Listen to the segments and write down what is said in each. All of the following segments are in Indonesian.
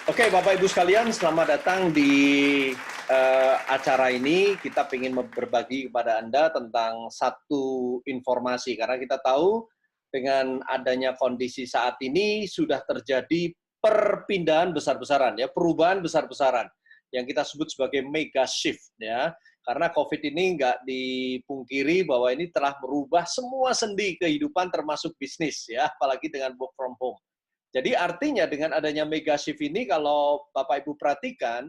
Oke, Bapak Ibu sekalian, selamat datang di acara ini. Kita ingin berbagi kepada Anda tentang satu informasi, karena kita tahu dengan adanya kondisi saat ini sudah terjadi perpindahan besar-besaran, ya, perubahan besar-besaran yang kita sebut sebagai mega shift, ya. Karena COVID ini nggak dipungkiri bahwa ini telah merubah semua sendi kehidupan termasuk bisnis, ya, apalagi dengan work from home. Jadi artinya dengan adanya mega shift ini kalau Bapak Ibu perhatikan,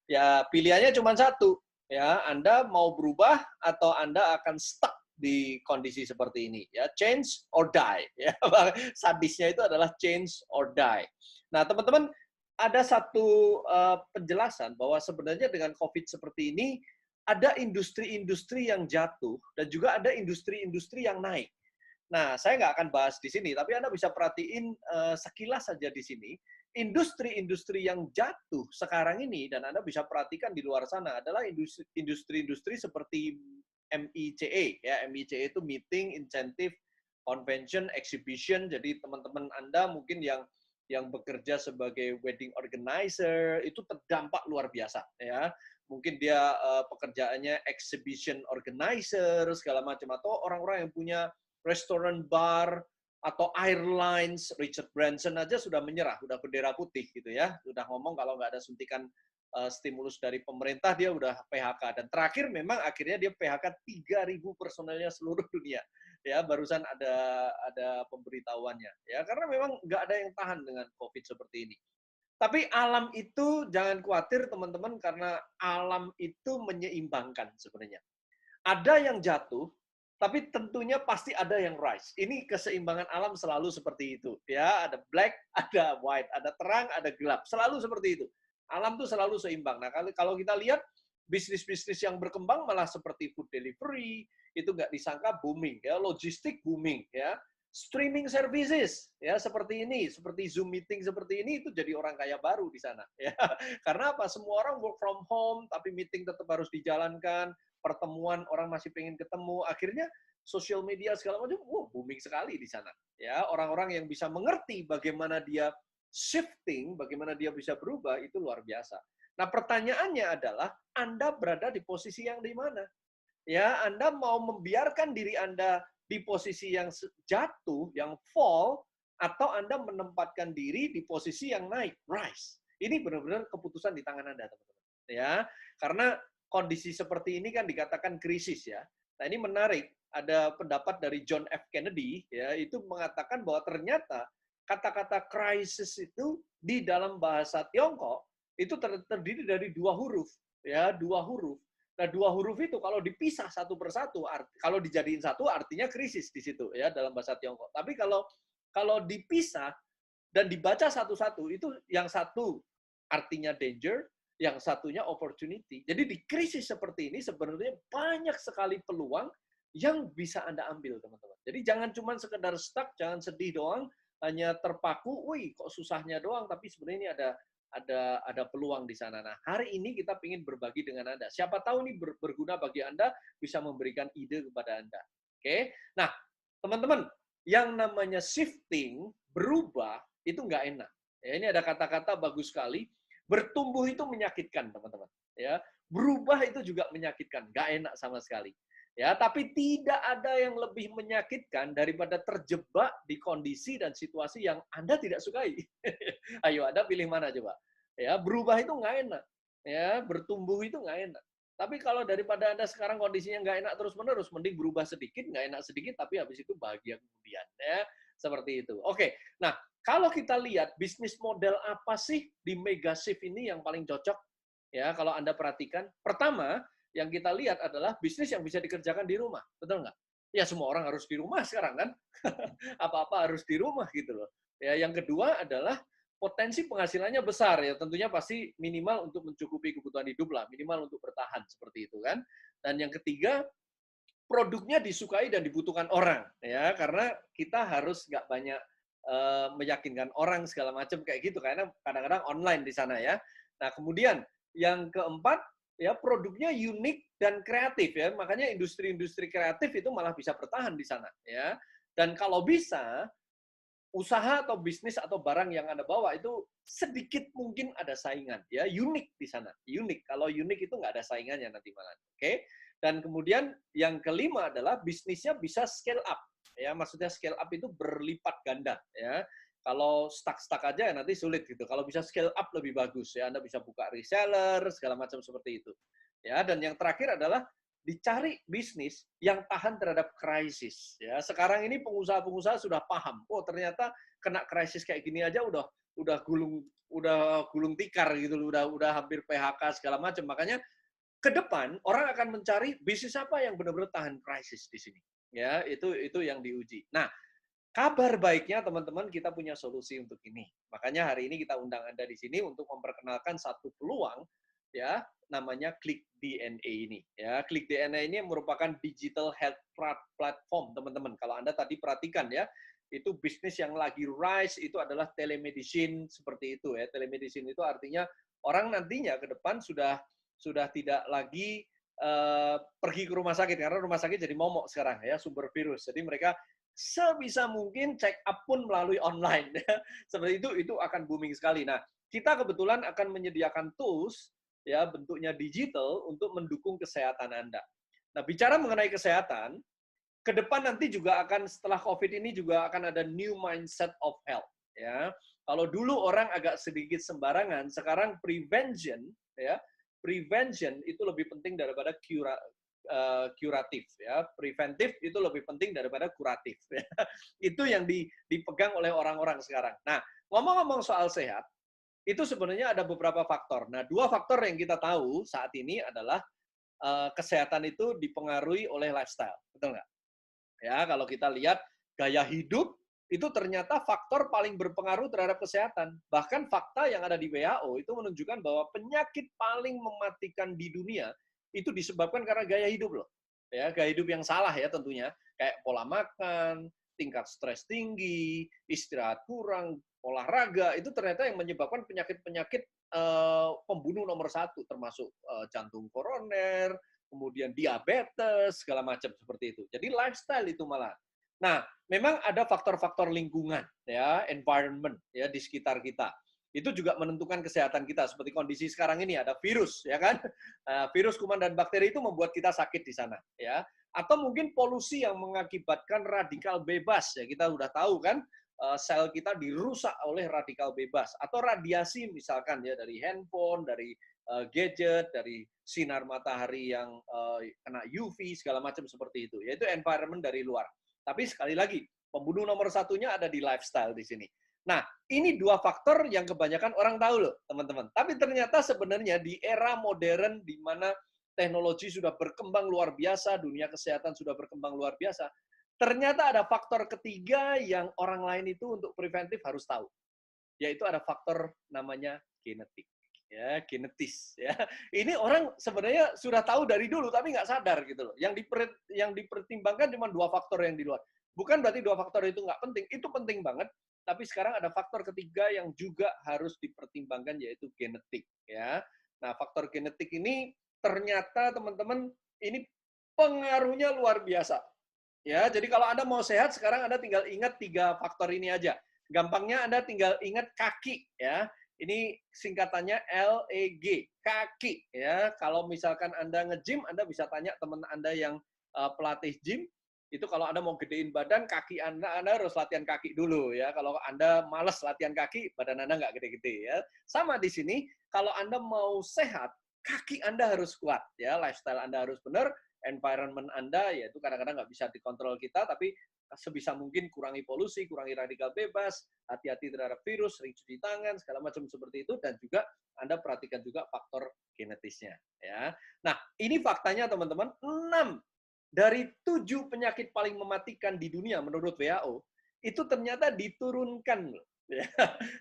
ya pilihannya cuma satu, ya Anda mau berubah atau Anda akan stuck di kondisi seperti ini, ya change or die, ya sadisnya itu adalah change or die. Nah teman-teman ada satu penjelasan bahwa sebenarnya dengan COVID seperti ini ada industri-industri yang jatuh dan juga ada industri-industri yang naik. Nah, saya nggak akan bahas di sini, tapi Anda bisa perhatiin sekilas saja di sini, industri-industri yang jatuh sekarang ini, dan Anda bisa perhatikan di luar sana, adalah industri-industri seperti MICE. Ya, MICE itu Meeting, Incentive, Convention, Exhibition. Jadi teman-teman Anda mungkin yang bekerja sebagai wedding organizer, itu terdampak luar biasa. Ya, mungkin dia pekerjaannya exhibition organizer, segala macam, atau orang-orang yang punya restoran bar atau airlines. Richard Branson aja sudah menyerah, sudah bendera putih gitu ya, sudah ngomong kalau nggak ada suntikan stimulus dari pemerintah dia udah PHK. Dan terakhir memang akhirnya dia PHK 3.000 personelnya seluruh dunia. Ya, barusan ada pemberitahuannya. Ya, karena memang nggak ada yang tahan dengan COVID seperti ini. Tapi alam itu jangan khawatir teman-teman, karena alam itu menyeimbangkan sebenarnya. Ada yang jatuh, tapi tentunya pasti ada yang rise. Ini keseimbangan alam selalu seperti itu. Ya, ada black, ada white, ada terang, ada gelap. Selalu seperti itu. Alam tuh selalu seimbang. Nah, kalau kita lihat bisnis-bisnis yang berkembang malah seperti food delivery, itu nggak disangka booming. Ya, logistik booming. Ya, streaming services, ya seperti ini, seperti Zoom meeting seperti ini, itu jadi orang kaya baru di sana. Ya, karena apa? Semua orang work from home, tapi meeting tetap harus dijalankan, pertemuan orang masih pengen ketemu, akhirnya sosial media segala macam, booming sekali di sana. Ya, orang-orang yang bisa mengerti bagaimana dia shifting, bagaimana dia bisa berubah, itu luar biasa. Nah, pertanyaannya adalah Anda berada di posisi yang di mana? Ya, Anda mau membiarkan diri Anda di posisi yang jatuh, yang fall, atau Anda menempatkan diri di posisi yang naik, rise. Ini benar-benar keputusan di tangan Anda, teman-teman. Ya, karena kondisi seperti ini kan dikatakan krisis ya. Nah, ini menarik. Ada pendapat dari John F. Kennedy ya, itu mengatakan bahwa ternyata kata-kata crisis itu di dalam bahasa Tiongkok itu terdiri dari dua huruf, ya, dua huruf. Nah, dua huruf itu kalau dipisah satu persatu, kalau dijadiin satu artinya krisis di situ ya dalam bahasa Tiongkok. Tapi kalau dipisah dan dibaca satu-satu, itu yang satu artinya danger, yang satunya opportunity. Jadi di krisis seperti ini sebenarnya banyak sekali peluang yang bisa Anda ambil, teman-teman. Jadi jangan cuma sekedar stuck, jangan sedih doang, hanya terpaku, wih kok susahnya doang, tapi sebenarnya ini ada peluang di sana. Nah, hari ini kita ingin berbagi dengan Anda. Siapa tahu ini berguna bagi Anda, bisa memberikan ide kepada Anda. Oke? Nah, teman-teman, yang namanya shifting, berubah, itu nggak enak. Ya, ini ada kata-kata bagus sekali. Bertumbuh itu menyakitkan, teman-teman. Ya, berubah itu juga menyakitkan, nggak enak sama sekali. Ya, tapi tidak ada yang lebih menyakitkan daripada terjebak di kondisi dan situasi yang Anda tidak sukai. Ayo, Anda pilih mana coba? Ya, berubah itu nggak enak. Ya, bertumbuh itu nggak enak. Tapi kalau daripada Anda sekarang kondisinya nggak enak terus-menerus, mending berubah sedikit, nggak enak sedikit, tapi habis itu bahagia kemudian. Ya, seperti itu. Oke, nah kalau kita lihat bisnis model apa sih di mega shift ini yang paling cocok? Ya, kalau Anda perhatikan, pertama yang kita lihat adalah bisnis yang bisa dikerjakan di rumah. Betul nggak? Ya, semua orang harus di rumah sekarang kan? Apa-apa harus di rumah gitu loh. Ya, yang kedua adalah potensi penghasilannya besar ya, tentunya pasti minimal untuk mencukupi kebutuhan hidup lah, minimal untuk bertahan seperti itu kan. Dan yang ketiga, produknya disukai dan dibutuhkan orang ya, karena kita harus nggak banyak meyakinkan orang segala macam kayak gitu, karena kadang-kadang online di sana ya. Nah, kemudian yang keempat ya, produknya unik dan kreatif ya, makanya industri-industri kreatif itu malah bisa bertahan di sana ya. Dan kalau bisa usaha atau bisnis atau barang yang Anda bawa itu sedikit mungkin ada saingan, ya, unik di sana, unik. Kalau unik itu nggak ada saingannya nanti malah, oke? Dan kemudian yang kelima adalah bisnisnya bisa scale up, ya, maksudnya scale up itu berlipat ganda, ya. Kalau stuck aja ya nanti sulit gitu. Kalau bisa scale up lebih bagus, ya, Anda bisa buka reseller segala macam seperti itu, ya. Dan yang terakhir adalah dicari bisnis yang tahan terhadap krisis. Ya, sekarang ini pengusaha-pengusaha sudah paham. Oh, ternyata kena krisis kayak gini aja udah gulung tikar gitu, udah hampir PHK segala macam. Makanya ke depan orang akan mencari bisnis apa yang benar-benar tahan krisis di sini. Ya, itu yang diuji. Nah, kabar baiknya teman-teman kita punya solusi untuk ini. Makanya hari ini kita undang Anda di sini untuk memperkenalkan satu peluang, ya, namanya Klik DNA ini. Ya, Klik DNA ini merupakan digital health platform, teman-teman. Kalau Anda tadi perhatikan ya, itu bisnis yang lagi rise itu adalah telemedicine seperti itu ya. Telemedicine itu artinya orang nantinya ke depan sudah tidak lagi pergi ke rumah sakit karena rumah sakit jadi momok sekarang ya, sumber virus. Jadi mereka sebisa mungkin check up pun melalui online. Seperti itu akan booming sekali. Nah, kita kebetulan akan menyediakan tools ya bentuknya digital untuk mendukung kesehatan Anda. Nah, bicara mengenai kesehatan, ke depan nanti juga akan setelah COVID ini juga akan ada new mindset of health ya. Kalau dulu orang agak sedikit sembarangan, sekarang prevention ya. Prevention itu lebih penting daripada kuratif ya. Preventif itu lebih penting daripada kuratif ya. Itu yang dipegang oleh orang-orang sekarang. Nah, ngomong-ngomong soal sehat, itu sebenarnya ada beberapa faktor. Nah, dua faktor yang kita tahu saat ini adalah kesehatan itu dipengaruhi oleh lifestyle, betul nggak? Ya, kalau kita lihat gaya hidup itu ternyata faktor paling berpengaruh terhadap kesehatan. Bahkan fakta yang ada di WHO itu menunjukkan bahwa penyakit paling mematikan di dunia itu disebabkan karena gaya hidup loh. Ya, gaya hidup yang salah ya tentunya, kayak pola makan, tingkat stres tinggi, istirahat kurang, olahraga, itu ternyata yang menyebabkan penyakit-penyakit pembunuh nomor satu, termasuk jantung koroner, kemudian diabetes, segala macam seperti itu. Jadi lifestyle itu malah. Nah, memang ada faktor-faktor lingkungan, ya, environment, ya, di sekitar kita. Itu juga menentukan kesehatan kita. Seperti kondisi sekarang ini ada virus, ya kan? Virus, kuman, dan bakteri itu membuat kita sakit di sana, ya. Atau mungkin polusi yang mengakibatkan radikal bebas, ya kita udah tahu kan, sel kita dirusak oleh radikal bebas. Atau radiasi misalkan ya dari handphone, dari gadget, dari sinar matahari yang kena UV, segala macam seperti itu. Yaitu environment dari luar. Tapi sekali lagi, pembunuh nomor satunya ada di lifestyle di sini. Nah, ini dua faktor yang kebanyakan orang tahu loh, teman-teman. Tapi ternyata sebenarnya di era modern di mana teknologi sudah berkembang luar biasa, dunia kesehatan sudah berkembang luar biasa, ternyata ada faktor ketiga yang orang lain itu untuk preventif harus tahu. Yaitu ada faktor namanya genetik. Ya, genetis. Ya. Ini orang sebenarnya sudah tahu dari dulu, tapi nggak sadar gitu loh. Yang dipertimbangkan cuma dua faktor yang di luar. Bukan berarti dua faktor itu nggak penting, itu penting banget. Tapi sekarang ada faktor ketiga yang juga harus dipertimbangkan, yaitu genetik. Ya. Nah, faktor genetik ini ternyata teman-teman ini pengaruhnya luar biasa. Ya, jadi kalau Anda mau sehat sekarang Anda tinggal ingat tiga faktor ini aja. Gampangnya Anda tinggal ingat kaki ya. Ini singkatannya LEG, kaki ya. Kalau misalkan Anda nge-gym, Anda bisa tanya teman Anda yang pelatih gym, itu kalau Anda mau gedein badan, kaki Anda harus latihan kaki dulu ya. Kalau Anda malas latihan kaki, badan Anda nggak gede-gede ya. Sama di sini, kalau Anda mau sehat, kaki Anda harus kuat ya. Lifestyle Anda harus benar, environment Anda yaitu kadang-kadang nggak bisa dikontrol kita, tapi sebisa mungkin kurangi polusi, kurangi radikal bebas, hati-hati terhadap virus, sering cuci tangan, segala macam seperti itu, dan juga Anda perhatikan juga faktor genetisnya. Ya. Nah, ini faktanya teman-teman, 6 dari 7 penyakit paling mematikan di dunia menurut WHO, itu ternyata diturunkan. Ya.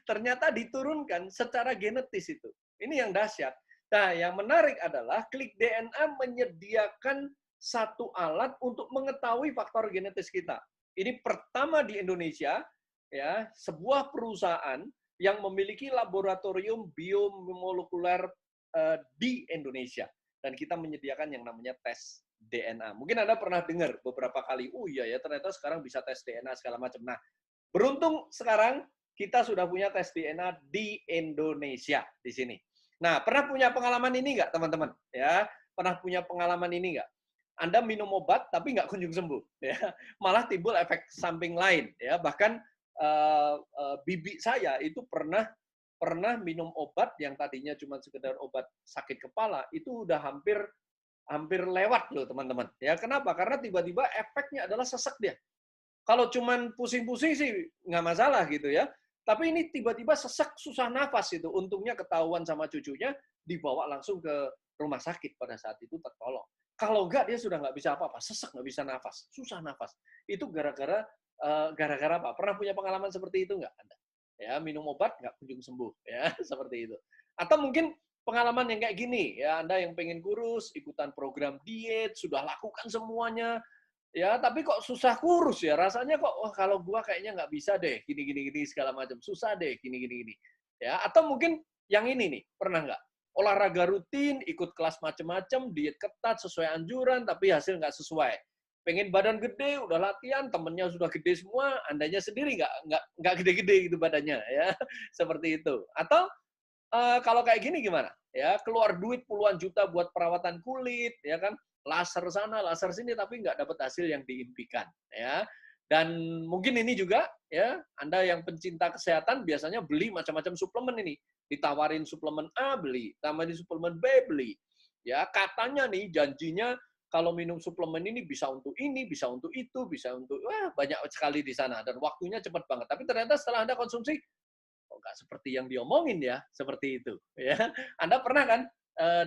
Ternyata diturunkan secara genetis itu. Ini yang dahsyat. Nah, yang menarik adalah Klik DNA menyediakan satu alat untuk mengetahui faktor genetis kita. Ini pertama di Indonesia, ya, sebuah perusahaan yang memiliki laboratorium biomolekuler di Indonesia, dan kita menyediakan yang namanya tes DNA. Mungkin Anda pernah dengar beberapa kali, oh iya ya ternyata sekarang bisa tes DNA segala macam. Nah, Beruntung sekarang kita sudah punya tes DNA di Indonesia di sini. Nah, pernah punya pengalaman ini nggak, teman-teman? Ya, pernah punya pengalaman ini nggak? Anda minum obat tapi nggak kunjung sembuh, ya. Malah timbul efek samping lain, ya. Bahkan bibi saya itu pernah pernah minum obat yang tadinya cuma sekedar obat sakit kepala, itu udah hampir hampir lewat loh, teman-teman. Ya, kenapa? Karena tiba-tiba efeknya adalah sesek dia. Kalau cuman pusing-pusing sih nggak masalah gitu ya. Tapi ini tiba-tiba sesek, susah nafas itu. Untungnya ketahuan sama cucunya, dibawa langsung ke rumah sakit pada saat itu tertolong. Kalau enggak, dia sudah nggak bisa apa-apa, sesek, nggak bisa nafas, susah nafas. Itu gara-gara gara-gara apa? Pernah punya pengalaman seperti itu nggak Anda? Ya, minum obat nggak kunjung sembuh, ya seperti itu. Atau mungkin pengalaman yang kayak gini, ya Anda yang pengen kurus, ikutan program diet, sudah lakukan semuanya, ya, tapi kok susah kurus ya, rasanya kok, wah kalau gua kayaknya nggak bisa deh, gini gini gini segala macam, susah deh, gini gini gini. Ya, atau mungkin yang ini nih, pernah nggak? Olahraga rutin, ikut kelas macam-macam, diet ketat sesuai anjuran, tapi hasil nggak sesuai. Pengen badan gede, udah latihan, temennya sudah gede semua, andanya sendiri nggak gede-gede gitu badannya, ya, seperti itu. Atau kalau kayak gini gimana? Ya, keluar duit puluhan juta buat perawatan kulit, ya kan? Laser sana, laser sini, tapi nggak dapat hasil yang diimpikan, ya. Dan mungkin ini juga, ya, Anda yang pencinta kesehatan biasanya beli macam-macam suplemen ini. Ditawarin suplemen A, beli. Tawarin suplemen B, beli. Ya, katanya nih, janjinya kalau minum suplemen ini bisa untuk ini, bisa untuk itu, bisa untuk, wah, banyak sekali di sana. Dan waktunya cepat banget. Tapi ternyata setelah Anda konsumsi, kok nggak seperti yang diomongin ya, seperti itu. Ya, Anda pernah kan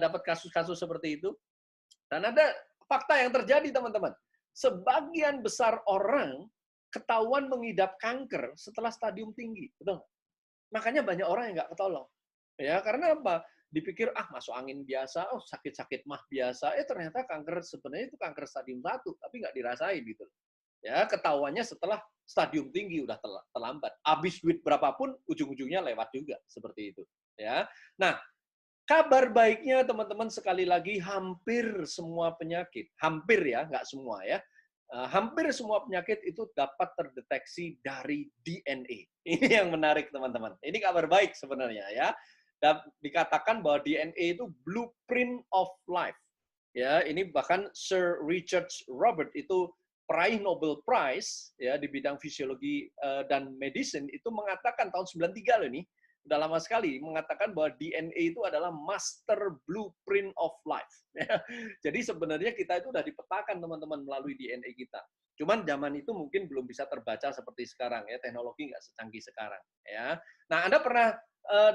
dapat kasus-kasus seperti itu? Dan ada fakta yang terjadi, teman-teman. Sebagian besar orang ketahuan mengidap kanker setelah stadium tinggi, betul nggak? Makanya banyak orang yang nggak ketolong. Ya, karena apa? Dipikir, ah masuk angin biasa, oh sakit-sakit mah biasa. Ternyata kanker sebenarnya itu kanker stadium 1, tapi nggak dirasain gitu. Ya, ketahuannya setelah stadium tinggi udah terlambat. Habis duit berapapun ujung-ujungnya lewat juga seperti itu, ya. Nah, kabar baiknya teman-teman sekali lagi hampir semua penyakit, hampir ya, nggak semua ya. Hampir semua penyakit itu dapat terdeteksi dari DNA. Ini yang menarik teman-teman. Ini kabar baik sebenarnya ya. Dan dikatakan bahwa DNA itu blueprint of life. Ya, ini bahkan Sir Richard Robert itu peraih Nobel Prize ya di bidang fisiologi dan medicine itu mengatakan tahun 93 loh ini, udah lama sekali, mengatakan bahwa DNA itu adalah master blueprint of life. Jadi sebenarnya kita itu udah dipetakan teman-teman melalui DNA kita. Cuman zaman itu mungkin belum bisa terbaca seperti sekarang ya, teknologi nggak secanggih sekarang ya. Nah, Anda pernah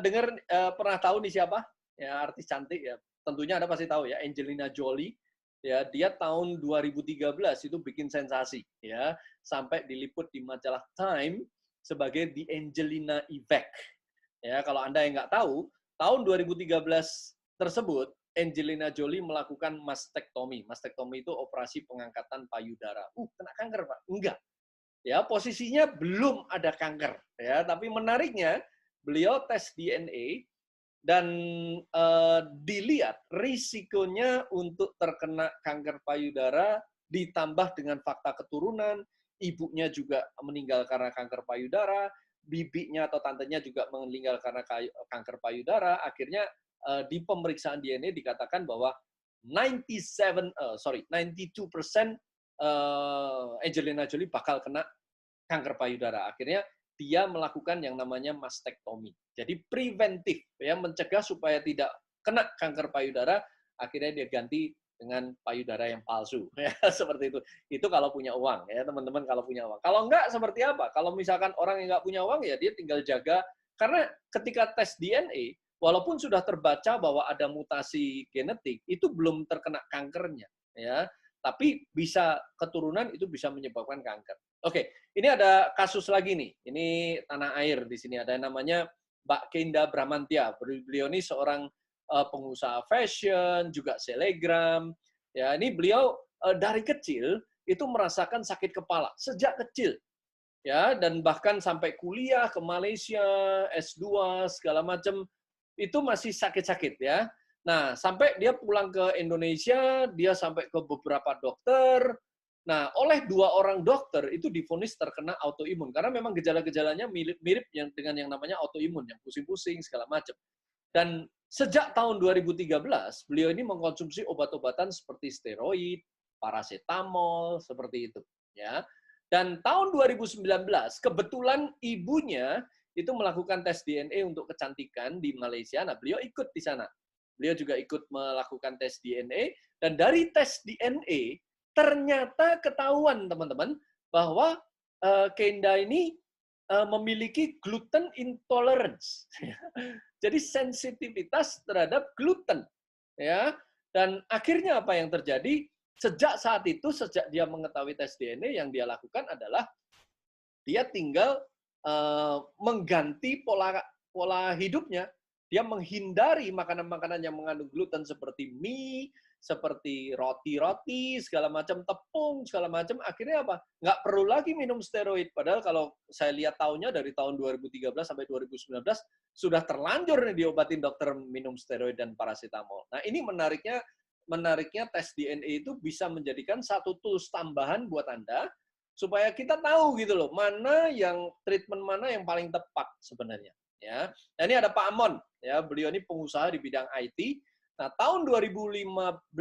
dengar pernah tahu nih siapa? Ya, artis cantik ya. Tentunya Anda pasti tahu ya, Angelina Jolie. Ya, dia tahun 2013 itu bikin sensasi ya, sampai diliput di majalah Time sebagai The Angelina Effect. Ya, kalau Anda yang nggak tahu, tahun 2013 tersebut Angelina Jolie melakukan mastektomi. Mastektomi itu operasi pengangkatan payudara. Kena kanker, Pak? Enggak. Ya, posisinya belum ada kanker, ya, tapi menariknya beliau tes DNA dan dilihat risikonya untuk terkena kanker payudara ditambah dengan fakta keturunan, ibunya juga meninggal karena kanker payudara, bibinya atau tantenya juga meninggal karena kanker payudara, akhirnya di pemeriksaan DNA dikatakan bahwa 92% Angelina Jolie bakal kena kanker payudara. Akhirnya dia melakukan yang namanya mastektomi. Jadi preventif, ya, mencegah supaya tidak kena kanker payudara, akhirnya dia ganti dengan payudara yang palsu. Ya, seperti itu. Itu kalau punya uang, ya teman-teman, kalau punya uang. Kalau enggak, seperti apa? Kalau misalkan orang yang enggak punya uang, ya dia tinggal jaga. Karena ketika tes DNA, walaupun sudah terbaca bahwa ada mutasi genetik, itu belum terkena kankernya. Ya, tapi bisa keturunan itu bisa menyebabkan kanker. Oke, ini ada kasus lagi nih. Ini tanah air di sini ada yang namanya Mbak Keinda Bramantia. Beliau ini seorang pengusaha fashion, juga selegram. Ya, ini beliau dari kecil itu merasakan sakit kepala sejak kecil. Ya, dan bahkan sampai kuliah ke Malaysia, S2 segala macam itu masih sakit-sakit ya. Nah, sampai dia pulang ke Indonesia, dia sampai ke beberapa dokter, Nah, oleh 2 orang dokter itu divonis terkena autoimun karena memang gejala-gejalanya mirip dengan yang namanya autoimun, yang pusing-pusing segala macam. Dan sejak tahun 2013 beliau ini mengkonsumsi obat-obatan seperti steroid, paracetamol, seperti itu, ya. Dan tahun 2019 kebetulan ibunya itu melakukan tes DNA untuk kecantikan di Malaysia. Nah, beliau ikut di sana. Beliau juga ikut melakukan tes DNA dan dari tes DNA ternyata ketahuan teman-teman bahwa Kenda ini memiliki gluten intolerance. Jadi sensitivitas terhadap gluten, ya. Dan akhirnya apa yang terjadi? Sejak saat itu, sejak dia mengetahui tes DNA, yang dia lakukan adalah dia tinggal mengganti pola hidupnya. Dia menghindari makanan-makanan yang mengandung gluten seperti mie, seperti roti-roti, segala macam tepung, segala macam. Akhirnya apa? Nggak perlu lagi minum steroid. Padahal kalau saya lihat tahunnya dari tahun 2013 sampai 2019 sudah terlanjur nih diobatin dokter minum steroid dan paracetamol. Nah, ini menariknya tes DNA itu bisa menjadikan satu tools tambahan buat Anda supaya kita tahu gitu loh, treatment mana yang paling tepat sebenarnya, ya. Nah, ini ada Pak Amon, ya, beliau ini pengusaha di bidang IT. Nah, tahun 2015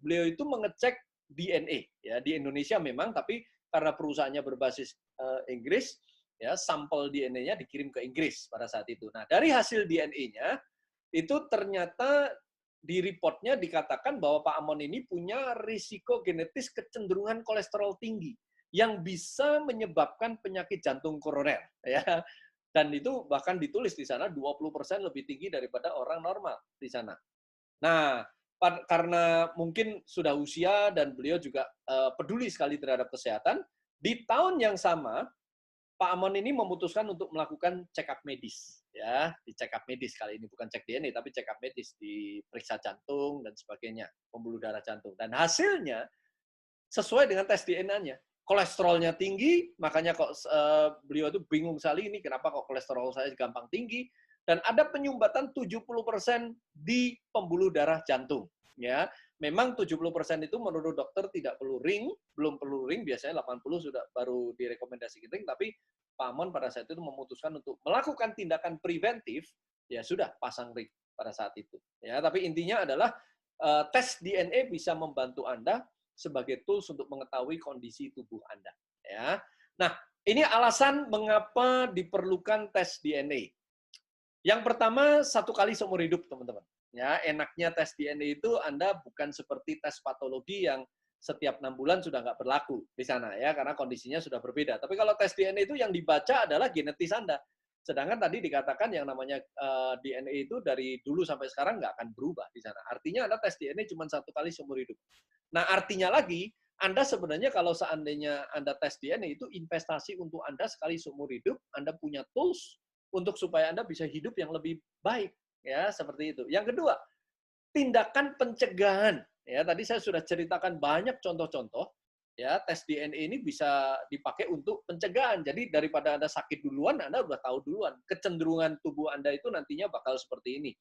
beliau itu mengecek DNA, ya, di Indonesia memang, tapi karena perusahaannya berbasis Inggris, ya, sampel DNA-nya dikirim ke Inggris pada saat itu. Nah, dari hasil DNA-nya itu ternyata di reportnya dikatakan bahwa Pak Amon ini punya risiko genetis kecenderungan kolesterol tinggi yang bisa menyebabkan penyakit jantung koroner, ya. Dan itu bahkan ditulis di sana 20% lebih tinggi daripada orang normal di sana. Nah, karena mungkin sudah usia dan beliau juga peduli sekali terhadap kesehatan, di tahun yang sama Pak Amon ini memutuskan untuk melakukan check up medis, ya, di check up medis kali ini bukan cek DNA tapi check up medis, diperiksa jantung dan sebagainya, pembuluh darah jantung. Dan hasilnya sesuai dengan tes DNA-nya. Kolesterolnya tinggi, makanya kok beliau itu bingung sekali ini kenapa kok kolesterol saya gampang tinggi, dan ada penyumbatan 70% di pembuluh darah jantung. Ya, memang 70% itu menurut dokter tidak perlu ring, belum perlu ring, biasanya 80 sudah baru direkomendasikan ring, tapi Pak Amon pada saat itu memutuskan untuk melakukan tindakan preventif, ya sudah pasang ring pada saat itu. Ya, tapi intinya adalah tes DNA bisa membantu Anda sebagai tools untuk mengetahui kondisi tubuh Anda. Ya. Nah, ini alasan mengapa diperlukan tes DNA. Yang pertama, 1 kali seumur hidup, teman-teman. Ya, enaknya tes DNA itu Anda bukan seperti tes patologi yang setiap 6 bulan sudah nggak berlaku di sana, ya, karena kondisinya sudah berbeda. Tapi kalau tes DNA itu yang dibaca adalah genetis Anda. Sedangkan tadi dikatakan yang namanya DNA itu dari dulu sampai sekarang nggak akan berubah di sana. Artinya Anda tes DNA cuma 1 kali seumur hidup. Nah, artinya lagi, Anda sebenarnya kalau seandainya Anda tes DNA itu investasi untuk Anda sekali seumur hidup, Anda punya tools untuk supaya Anda bisa hidup yang lebih baik, ya, seperti itu. Yang kedua, tindakan pencegahan. Ya, tadi saya sudah ceritakan banyak contoh-contoh, ya, tes DNA ini bisa dipakai untuk pencegahan. Jadi daripada Anda sakit duluan, Anda udah tahu duluan kecenderungan tubuh Anda itu nantinya bakal seperti ini.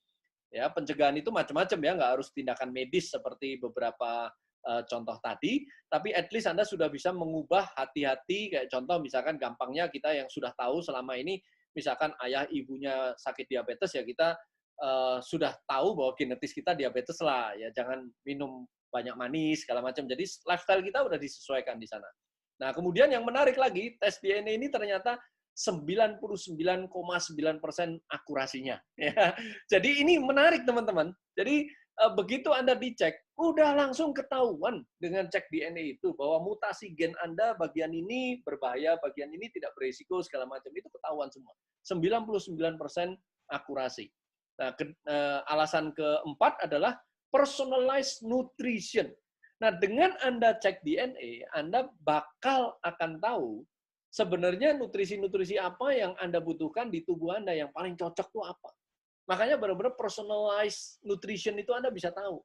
Ya, pencegahan itu macam-macam, ya, nggak harus tindakan medis seperti beberapa contoh tadi, tapi at least Anda sudah bisa mengubah hati-hati, kayak contoh misalkan gampangnya kita yang sudah tahu selama ini, misalkan ayah ibunya sakit diabetes, ya kita sudah tahu bahwa genetis kita diabetes lah, ya jangan minum banyak manis, segala macam. Jadi lifestyle kita udah disesuaikan di sana. Nah, kemudian yang menarik lagi, tes DNA ini ternyata 99,9% akurasinya. Ya. Jadi ini menarik, teman-teman. Jadi begitu Anda dicek, udah langsung ketahuan dengan cek DNA itu bahwa mutasi gen Anda bagian ini berbahaya, bagian ini tidak berisiko, segala macam itu ketahuan semua. 99% akurasi. Nah, alasan keempat adalah personalized nutrition. Nah, dengan Anda cek DNA, Anda bakal akan tahu sebenarnya nutrisi-nutrisi apa yang Anda butuhkan di tubuh Anda, yang paling cocok itu apa. Makanya benar-benar personalized nutrition itu Anda bisa tahu.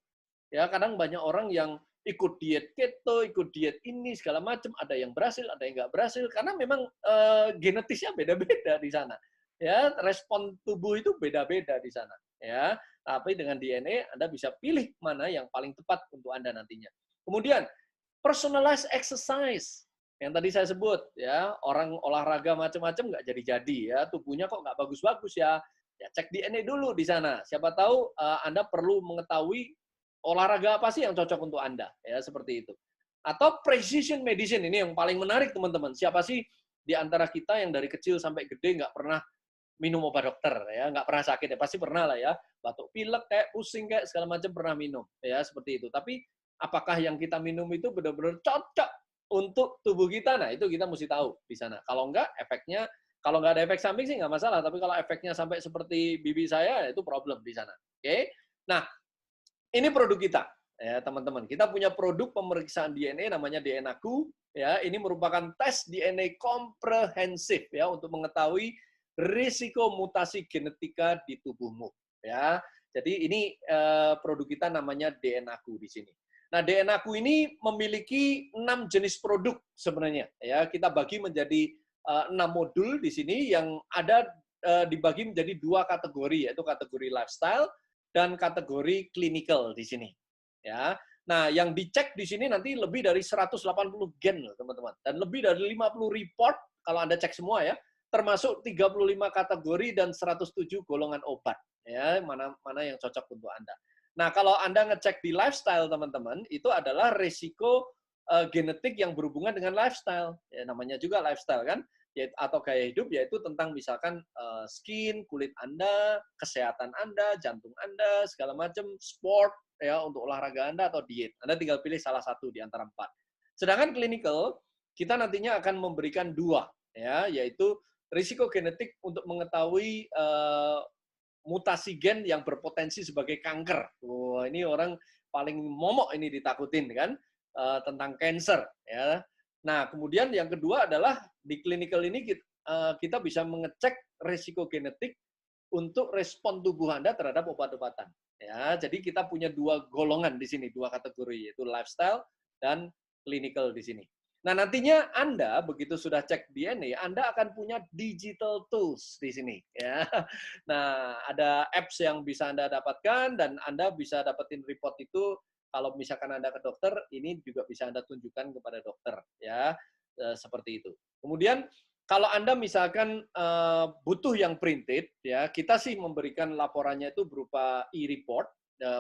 Ya, kadang banyak orang yang ikut diet keto, ikut diet ini segala macam, ada yang berhasil, ada yang nggak berhasil, karena memang genetisnya beda-beda di sana. Ya, respon tubuh itu beda-beda di sana. Ya, tapi dengan DNA Anda bisa pilih mana yang paling tepat untuk Anda nantinya. Kemudian Personalized exercise yang tadi saya sebut ya, orang olahraga macam-macam nggak jadi-jadi ya, tubuhnya kok nggak bagus-bagus ya. Ya cek DNA dulu di sana. Siapa tahu Anda perlu mengetahui olahraga apa sih yang cocok untuk Anda ya, seperti itu. Atau precision medicine, ini yang paling menarik teman-teman. Siapa sih di antara kita yang dari kecil sampai gede nggak pernah minum obat dokter ya, nggak pernah sakit ya, pasti pernah lah ya, batuk pilek kayak pusing kayak segala macam pernah minum ya, seperti itu. Tapi apakah yang kita minum itu benar-benar cocok untuk tubuh kita? Nah, itu kita mesti tahu di sana. Kalau enggak, efeknya, kalau nggak ada efek samping sih nggak masalah, tapi kalau efeknya sampai seperti bibi saya, itu problem di sana. Oke? Nah, ini produk kita, ya teman-teman. Kita punya produk pemeriksaan DNA namanya DNAku. Ya, ini merupakan tes DNA komprehensif ya untuk mengetahui risiko mutasi genetika di tubuhmu. Ya, jadi ini produk kita namanya DNAku di sini. Nah, DNAku ini memiliki 6 jenis produk sebenarnya. Ya, kita bagi menjadi 6 modul di sini yang ada dibagi menjadi 2 kategori, yaitu kategori lifestyle dan kategori clinical di sini. Ya. Nah, yang dicek di sini nanti lebih dari 180 gen, teman-teman. Dan lebih dari 50 report, kalau Anda cek semua ya, termasuk 35 kategori dan 107 golongan obat. Ya, mana yang cocok untuk Anda. Nah, kalau Anda ngecek di lifestyle, teman-teman, itu adalah risiko genetik yang berhubungan dengan lifestyle. Ya, namanya juga lifestyle kan, atau gaya hidup, yaitu tentang misalkan skin, kulit Anda, kesehatan Anda, jantung Anda, segala macam, sport, ya untuk olahraga Anda atau diet. Anda tinggal pilih salah satu di antara 4. Sedangkan clinical, kita nantinya akan memberikan 2, ya, yaitu risiko genetik untuk mengetahui mutasi gen yang berpotensi sebagai kanker. Wah, ini orang paling momok ini ditakutin kan, tentang cancer, ya. Nah, kemudian yang kedua adalah di clinical ini kita bisa mengecek risiko genetik untuk respon tubuh Anda terhadap obat-obatan. Ya, jadi kita punya 2 golongan di sini, 2 kategori, yaitu lifestyle dan clinical di sini. Nah, nantinya Anda begitu sudah cek DNA, Anda akan punya digital tools di sini. Ya. Nah, ada apps yang bisa Anda dapatkan dan Anda bisa dapetin report itu. Kalau misalkan Anda ke dokter, ini juga bisa Anda tunjukkan kepada dokter, ya, seperti itu. Kemudian kalau Anda misalkan butuh yang printed, ya, kita sih memberikan laporannya itu berupa e-report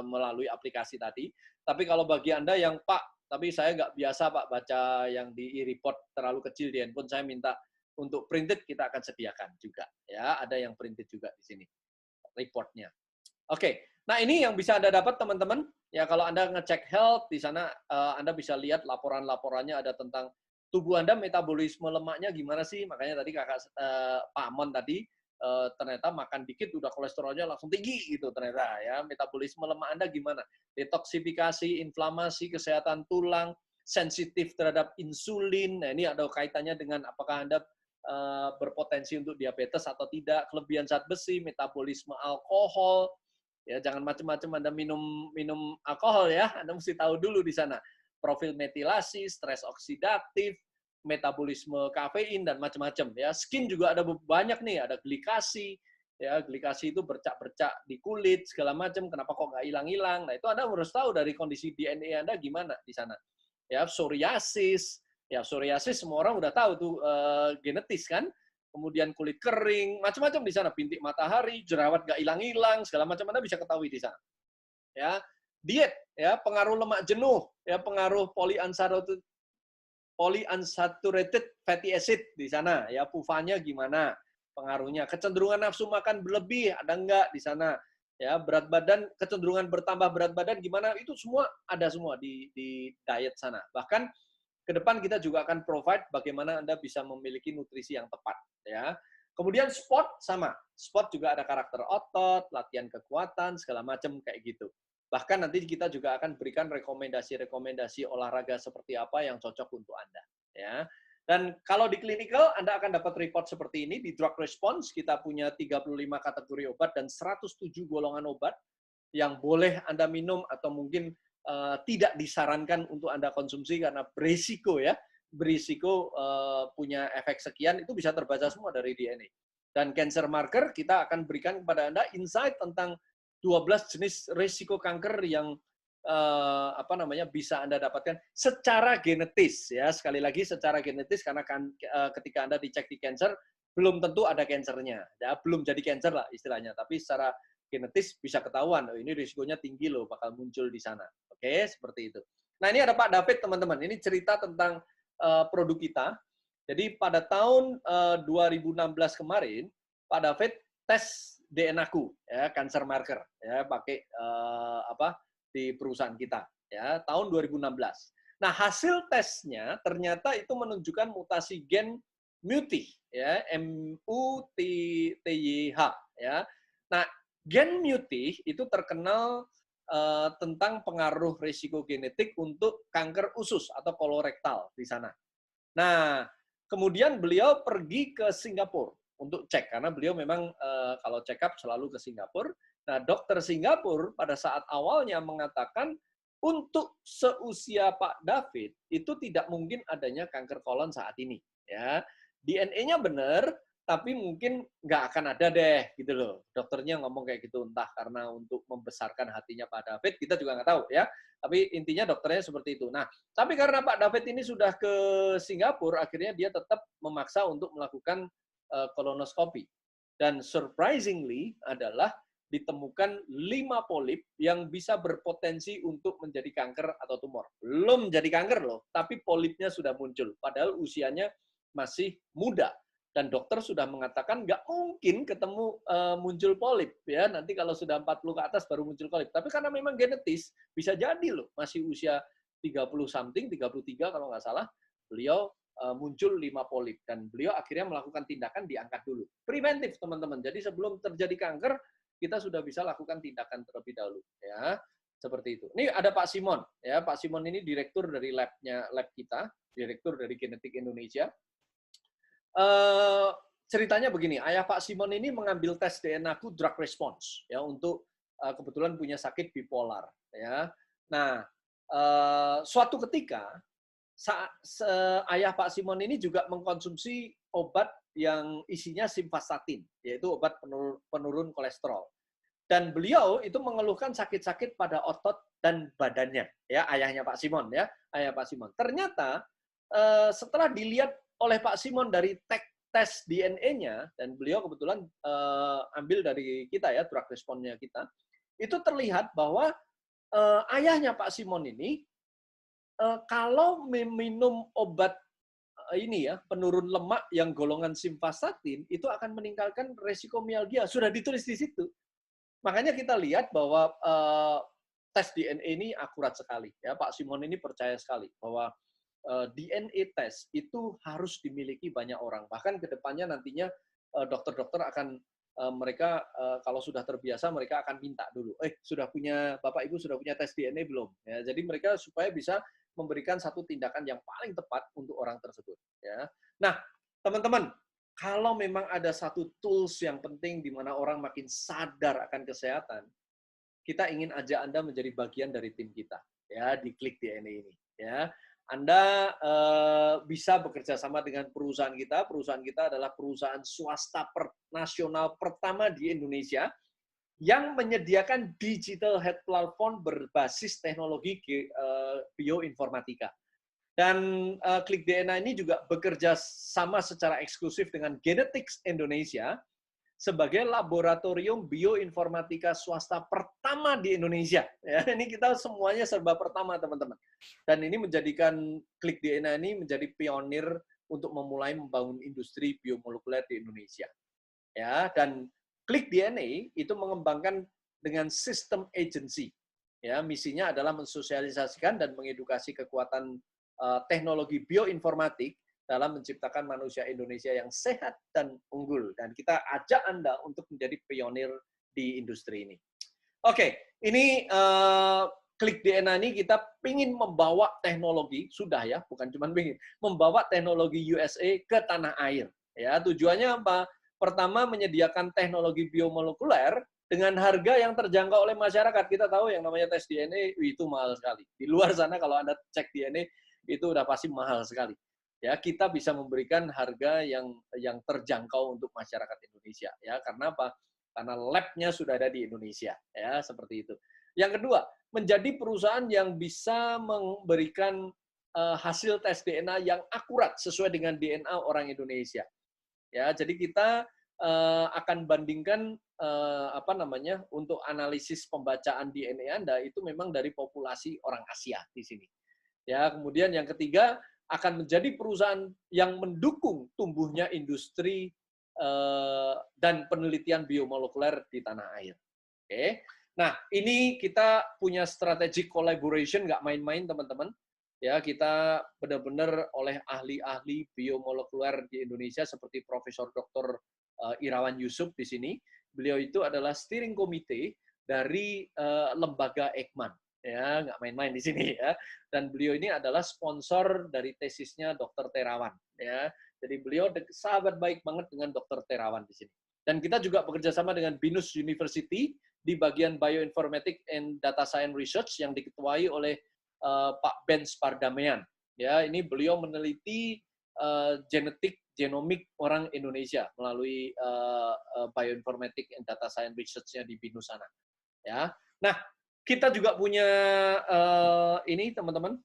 melalui aplikasi tadi. Tapi kalau bagi Anda yang Pak, tapi saya nggak biasa Pak baca yang di e-report terlalu kecil di handphone, saya minta untuk printed, kita akan sediakan juga. Ya, ada yang printed juga di sini reportnya. Oke, nah ini yang bisa Anda dapat teman-teman. Ya kalau Anda ngecek health di sana, Anda bisa lihat laporan-laporannya ada tentang tubuh Anda, metabolisme lemaknya gimana sih. Makanya tadi Pak Amon tadi ternyata makan dikit udah kolesterolnya langsung tinggi gitu ternyata ya. Metabolisme lemak Anda gimana? Detoksifikasi, inflamasi, kesehatan tulang, sensitif terhadap insulin. Nah ini ada kaitannya dengan apakah Anda berpotensi untuk diabetes atau tidak, kelebihan zat besi, metabolisme alkohol. Ya, jangan macam-macam Anda minum alkohol ya. Anda mesti tahu dulu di sana. Profil metilasi, stres oksidatif, metabolisme kafein dan macam-macam ya. Skin juga ada banyak nih, ada glikasi. Ya, glikasi itu bercak-bercak di kulit segala macam. Kenapa kok nggak hilang-hilang? Nah, itu Anda harus tahu dari kondisi DNA Anda gimana di sana. Ya, psoriasis. Ya, psoriasis semua orang udah tahu tuh genetis kan. Kemudian kulit kering, macam-macam di sana, bintik matahari, jerawat gak hilang-hilang, segala macam Anda bisa ketahui di sana. Ya, diet, ya, pengaruh lemak jenuh, ya, pengaruh polyunsaturated fatty acid di sana, ya, PUFA-nya gimana, pengaruhnya, kecenderungan nafsu makan berlebih ada enggak di sana, ya, berat badan, kecenderungan bertambah berat badan gimana, itu semua ada semua di diet sana. Bahkan ke depan kita juga akan provide bagaimana Anda bisa memiliki nutrisi yang tepat. Ya. Kemudian sport sama. Sport juga ada karakter otot, latihan kekuatan, segala macam kayak gitu. Bahkan nanti kita juga akan berikan rekomendasi-rekomendasi olahraga seperti apa yang cocok untuk Anda. Ya. Dan kalau di clinical, Anda akan dapat report seperti ini. Di drug response, kita punya 35 kategori obat dan 107 golongan obat yang boleh Anda minum atau mungkin tidak disarankan untuk Anda konsumsi karena berisiko ya, berisiko punya efek sekian, itu bisa terbaca semua dari DNA. Dan cancer marker kita akan berikan kepada Anda insight tentang 12 jenis risiko kanker yang bisa Anda dapatkan secara genetis ya. Sekali lagi secara genetis karena ketika Anda dicek di cancer belum tentu ada cancernya ya, belum jadi cancer lah istilahnya, tapi secara genetis bisa ketahuan, oh ini risikonya tinggi loh bakal muncul di sana. Oke, seperti itu. Nah, ini ada Pak David teman-teman. Ini cerita tentang produk kita. Jadi pada tahun 2016 kemarin Pak David tes DNA-ku ya, cancer marker ya, pakai di perusahaan kita ya, tahun 2016. Nah, hasil tesnya ternyata itu menunjukkan mutasi gen MUTY ya, MUTYH ya. Nah, gen MUTY itu terkenal tentang pengaruh risiko genetik untuk kanker usus atau kolorektal di sana. Nah, kemudian beliau pergi ke Singapura untuk cek karena beliau memang kalau check up selalu ke Singapura. Nah, dokter Singapura pada saat awalnya mengatakan untuk seusia Pak David itu tidak mungkin adanya kanker kolon saat ini. Ya, DNA-nya benar, tapi mungkin nggak akan ada deh, gitu loh. Dokternya ngomong kayak gitu, entah karena untuk membesarkan hatinya Pak David, kita juga nggak tahu ya. Tapi intinya dokternya seperti itu. Nah, tapi karena Pak David ini sudah ke Singapura, akhirnya dia tetap memaksa untuk melakukan kolonoskopi. Dan surprisingly adalah ditemukan 5 polip yang bisa berpotensi untuk menjadi kanker atau tumor. Belum jadi kanker loh, tapi polipnya sudah muncul. Padahal usianya masih muda. Dan dokter sudah mengatakan nggak mungkin ketemu muncul polip. Ya, nanti kalau sudah 40 ke atas baru muncul polip. Tapi karena memang genetis, bisa jadi loh, masih usia 30 something, 33 kalau nggak salah, beliau muncul 5 polip. Dan beliau akhirnya melakukan tindakan diangkat dulu. Preventif, teman-teman. Jadi sebelum terjadi kanker, kita sudah bisa lakukan tindakan terlebih dahulu. Ya, seperti itu. Ini ada Pak Simon. Ya, Pak Simon ini direktur dari lab kita, direktur dari Genetik Indonesia. Ceritanya begini, ayah Pak Simon ini mengambil tes DNA-ku drug response ya untuk kebetulan punya sakit bipolar ya. Nah, suatu ketika ayah Pak Simon ini juga mengkonsumsi obat yang isinya simvastatin, yaitu obat penurun kolesterol. Dan beliau itu mengeluhkan sakit-sakit pada otot dan badannya, ya ayahnya Pak Simon ya, ayah Pak Simon. Ternyata setelah dilihat oleh Pak Simon dari tes DNA-nya, dan beliau kebetulan ambil dari kita ya, drug response-nya kita, itu terlihat bahwa ayahnya Pak Simon ini kalau meminum obat ini ya, penurun lemak yang golongan simvastatin, itu akan meningkatkan resiko mialgia. Sudah ditulis di situ. Makanya kita lihat bahwa tes DNA ini akurat sekali. Ya, Pak Simon ini percaya sekali bahwa DNA test itu harus dimiliki banyak orang. Bahkan ke depannya nantinya dokter-dokter akan mereka kalau sudah terbiasa mereka akan minta dulu. Sudah punya Bapak Ibu sudah punya tes DNA belum? Ya, jadi mereka supaya bisa memberikan satu tindakan yang paling tepat untuk orang tersebut. Ya. Nah, teman-teman, kalau memang ada satu tools yang penting di mana orang makin sadar akan kesehatan, kita ingin ajak Anda menjadi bagian dari tim kita. Ya, di Klik DNA ini. Ya. Anda bisa bekerja sama dengan perusahaan kita. Perusahaan kita adalah perusahaan swasta nasional pertama di Indonesia yang menyediakan digital health platform berbasis teknologi bioinformatika. Dan Klik DNA ini juga bekerja sama secara eksklusif dengan Genetics Indonesia sebagai laboratorium bioinformatika swasta pertama di Indonesia. Ya, ini kita semuanya serba pertama, teman-teman. Dan ini menjadikan Klik DNA ini menjadi pionir untuk memulai membangun industri biomolekuler di Indonesia. Ya, dan Klik DNA itu mengembangkan dengan sistem agency. Ya, misinya adalah mensosialisasikan dan mengedukasi kekuatan teknologi bioinformatik dalam menciptakan manusia Indonesia yang sehat dan unggul. Dan kita ajak Anda untuk menjadi pionir di industri ini. Oke, ini Klik DNA ini kita ingin membawa teknologi, sudah ya, bukan cuma ingin, membawa teknologi USA ke tanah air. Ya, tujuannya apa? Pertama, menyediakan teknologi biomolekuler dengan harga yang terjangkau oleh masyarakat. Kita tahu yang namanya tes DNA itu mahal sekali. Di luar sana kalau Anda cek DNA itu udah pasti mahal sekali. Ya, kita bisa memberikan harga yang terjangkau untuk masyarakat Indonesia. Ya, karena apa? Karena lab-nya sudah ada di Indonesia. Ya, seperti itu. Yang kedua, menjadi perusahaan yang bisa memberikan hasil tes DNA yang akurat sesuai dengan DNA orang Indonesia. Ya, jadi kita akan bandingkan untuk analisis pembacaan DNA Anda itu memang dari populasi orang Asia di sini. Ya, kemudian yang ketiga akan menjadi perusahaan yang mendukung tumbuhnya industri dan penelitian biomolekuler di tanah air. Oke. Nah, ini kita punya strategic collaboration, nggak main-main, teman-teman. Ya, kita benar-benar oleh ahli-ahli biomolekuler di Indonesia seperti Profesor Dr. Irawan Yusuf di sini. Beliau itu adalah steering committee dari lembaga Eijkman. Ya, nggak main-main di sini ya. Dan beliau ini adalah sponsor dari tesisnya Dr. Terawan. Ya, jadi beliau sahabat baik banget dengan Dr. Terawan di sini. Dan kita juga bekerja sama dengan Binus University di bagian Bioinformatics and Data Science Research yang diketuai oleh Pak Ben Spardamean. Ya, ini beliau meneliti genomik orang Indonesia melalui Bioinformatics and Data Science Research-nya di Binus sana. Ya. Nah, kita juga punya ini teman-teman,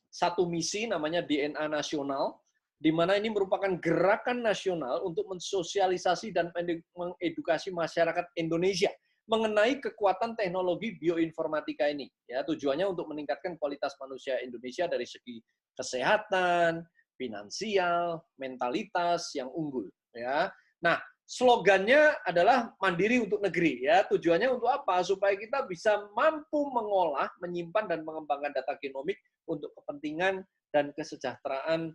satu misi namanya DNA Nasional, di mana ini merupakan gerakan nasional untuk mensosialisasi dan mengedukasi masyarakat Indonesia mengenai kekuatan teknologi bioinformatika ini. Ya, tujuannya untuk meningkatkan kualitas manusia Indonesia dari segi kesehatan, finansial, mentalitas yang unggul. Ya, nah slogannya adalah mandiri untuk negeri. Ya, tujuannya untuk apa? Supaya kita bisa mampu mengolah, menyimpan dan mengembangkan data genomik untuk kepentingan dan kesejahteraan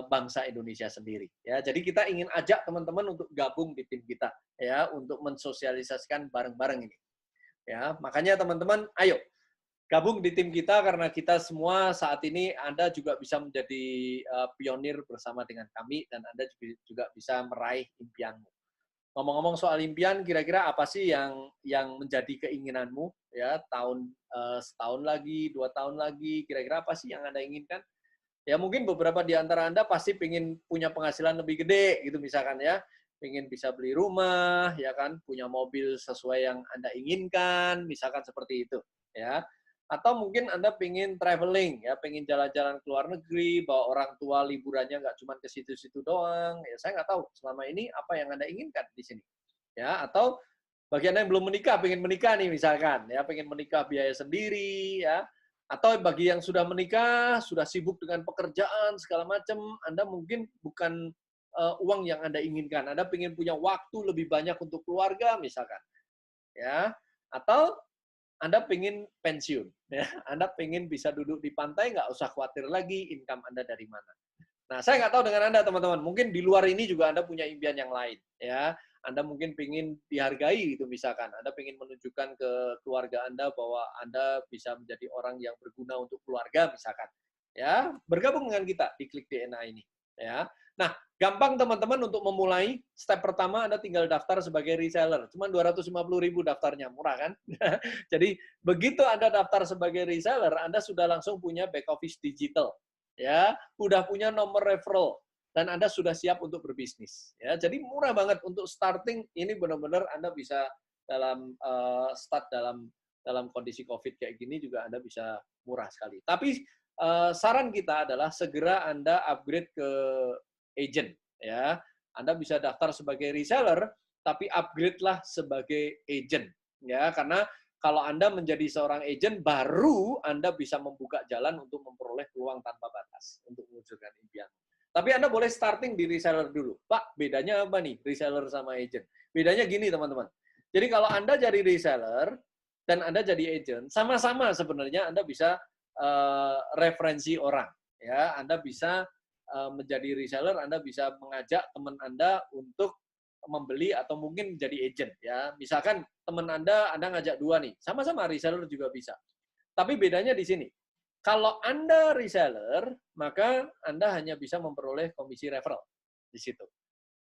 bangsa Indonesia sendiri. Ya, jadi kita ingin ajak teman-teman untuk gabung di tim kita, ya, untuk mensosialisasikan bareng-bareng ini. Ya, makanya teman-teman, ayo gabung di tim kita karena kita semua saat ini Anda juga bisa menjadi pionir bersama dengan kami dan Anda juga bisa meraih impianmu. Ngomong-ngomong soal impian, kira-kira apa sih yang menjadi keinginanmu? Ya, setahun lagi, 2 tahun lagi, kira-kira apa sih yang Anda inginkan? Ya mungkin beberapa di antara Anda pasti pengen punya penghasilan lebih gede gitu misalkan ya. Pengen bisa beli rumah, ya kan, punya mobil sesuai yang Anda inginkan, misalkan seperti itu, ya. Atau mungkin Anda pengen traveling, ya, pengen jalan-jalan ke luar negeri, bawa orang tua liburannya nggak cuma ke situ-situ doang. Ya, saya nggak tahu selama ini apa yang Anda inginkan di sini. Ya, atau bagi Anda yang belum menikah, pengen menikah nih misalkan, ya, pengen menikah biaya sendiri, ya. Atau bagi yang sudah menikah, sudah sibuk dengan pekerjaan segala macam, Anda mungkin bukan uang yang Anda inginkan. Anda ingin punya waktu lebih banyak untuk keluarga misalkan. Ya. Atau Anda ingin pensiun, ya. Anda ingin bisa duduk di pantai, nggak usah khawatir lagi income Anda dari mana. Nah, saya nggak tahu dengan Anda, teman-teman. Mungkin di luar ini juga Anda punya impian yang lain, ya. Anda mungkin ingin dihargai, itu misalkan. Anda ingin menunjukkan ke keluarga Anda bahwa Anda bisa menjadi orang yang berguna untuk keluarga, misalkan. Ya, bergabung dengan kita di Klik DNA ini. Ya. Nah, gampang teman-teman untuk memulai. Step pertama Anda tinggal daftar sebagai reseller. Cuma 250.000 daftarnya, murah kan? Jadi, begitu Anda daftar sebagai reseller, Anda sudah langsung punya back office digital. Ya, udah punya nomor referral dan Anda sudah siap untuk berbisnis. Ya, jadi murah banget untuk starting. Ini benar-benar Anda bisa start dalam kondisi COVID kayak gini juga Anda bisa murah sekali. Tapi saran kita adalah segera Anda upgrade ke agent. Ya, Anda bisa daftar sebagai reseller, tapi upgrade-lah sebagai agent. Ya, karena kalau Anda menjadi seorang agent, baru Anda bisa membuka jalan untuk memperoleh peluang tanpa batas untuk mewujudkan impian. Tapi Anda boleh starting di reseller dulu. Pak, bedanya apa nih reseller sama agent? Bedanya gini, teman-teman. Jadi kalau Anda jadi reseller dan Anda jadi agent, sama-sama sebenarnya Anda bisa referensi orang. Ya, Anda bisa menjadi reseller, Anda bisa mengajak teman Anda untuk membeli atau mungkin jadi agent ya. Misalkan teman Anda ngajak dua nih, sama-sama reseller juga bisa. Tapi bedanya di sini. Kalau Anda reseller, maka Anda hanya bisa memperoleh komisi referral di situ.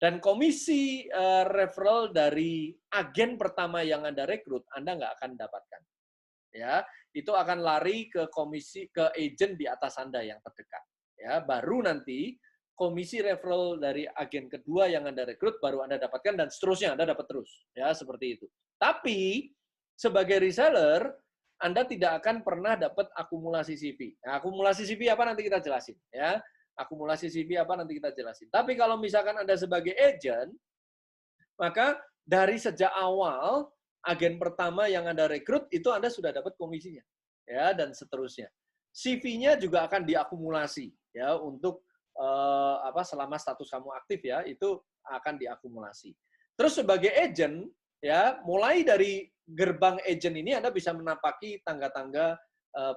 Dan komisi referral dari agen pertama yang Anda rekrut, Anda nggak akan dapatkan. Ya, itu akan lari ke komisi ke agent di atas Anda yang terdekat. Ya, baru nanti komisi referral dari agen kedua yang Anda rekrut baru Anda dapatkan dan seterusnya Anda dapat terus. Ya, seperti itu. Tapi sebagai reseller, Anda tidak akan pernah dapat akumulasi CV. Nah, akumulasi CV apa nanti kita jelasin ya. Akumulasi CV apa nanti kita jelasin. Tapi kalau misalkan Anda sebagai agent, maka dari sejak awal agen pertama yang Anda rekrut itu Anda sudah dapat komisinya. Ya, dan seterusnya. CV-nya juga akan diakumulasi ya untuk selama status kamu aktif ya, itu akan diakumulasi. Terus sebagai agent ya, mulai dari gerbang agent ini Anda bisa menapaki tangga-tangga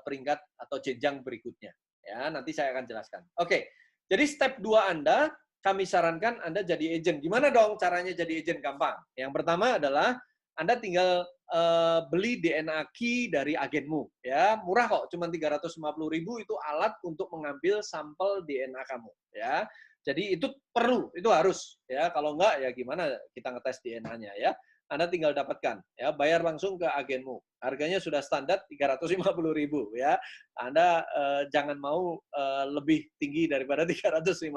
peringkat atau jenjang berikutnya. Ya, nanti saya akan jelaskan. Oke. Jadi step 2 Anda, kami sarankan Anda jadi agent. Gimana dong caranya jadi agent? Gampang. Yang pertama adalah Anda tinggal beli DNA key dari agenmu, ya murah kok, cuma 350.000 itu alat untuk mengambil sampel DNA kamu, ya. Jadi itu perlu, itu harus, ya. Kalau enggak ya gimana kita ngetes DNA-nya, ya. Anda tinggal dapatkan, ya, bayar langsung ke agenmu. Harganya sudah standar 350.000, ya. Anda jangan mau lebih tinggi daripada 350.000.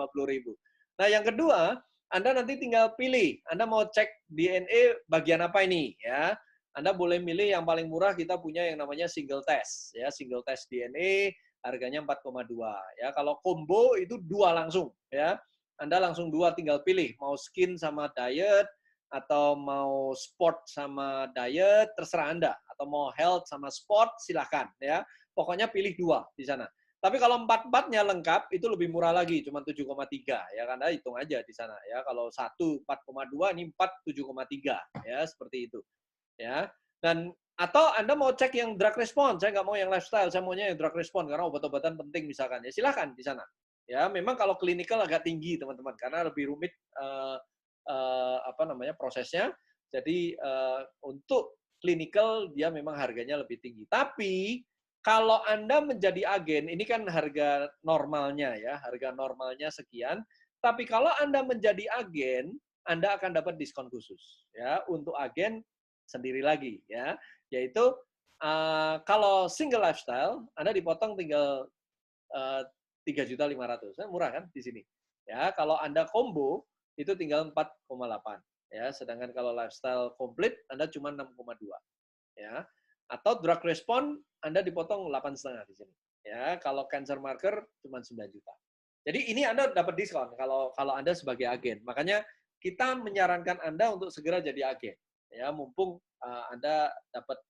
Nah, yang kedua, Anda nanti tinggal pilih, Anda mau cek DNA bagian apa ini, ya. Anda boleh milih yang paling murah, kita punya yang namanya single test, ya, single test DNA, harganya 4,2, ya. Kalau combo itu 2 langsung, ya. Anda langsung 2 tinggal pilih, mau skin sama diet, atau mau sport sama diet, terserah Anda. Atau mau health sama sport, silahkan, ya. Pokoknya pilih 2 di sana. Tapi kalau 4-4-nya lengkap, itu lebih murah lagi, cuma 7,3, ya. Anda hitung aja di sana, ya. Kalau 1 4,2, ini 4 7,3, ya, seperti itu. Ya, dan atau Anda mau cek yang drug response, saya nggak mau yang lifestyle, saya maunya yang drug response karena obat-obatan penting misalkan, ya silahkan di sana. Ya, memang kalau klinikal agak tinggi teman-teman karena lebih rumit prosesnya. Jadi untuk klinikal dia memang harganya lebih tinggi. Tapi kalau Anda menjadi agen, ini kan harga normalnya ya, harga normalnya sekian. Tapi kalau Anda menjadi agen, Anda akan dapat diskon khusus ya untuk agen sendiri lagi ya, yaitu kalau single lifestyle Anda dipotong tinggal 3.500.000, murah kan di sini ya. Kalau Anda combo itu tinggal 4,8 ya, sedangkan kalau lifestyle komplit Anda cuma 6,2 ya. Atau drug response Anda dipotong 8,5 di sini ya. Kalau cancer marker cuma 9 juta. Jadi ini Anda dapat diskon kalau Anda sebagai agen. Makanya kita menyarankan Anda untuk segera jadi agen. Ya, mumpung Anda dapat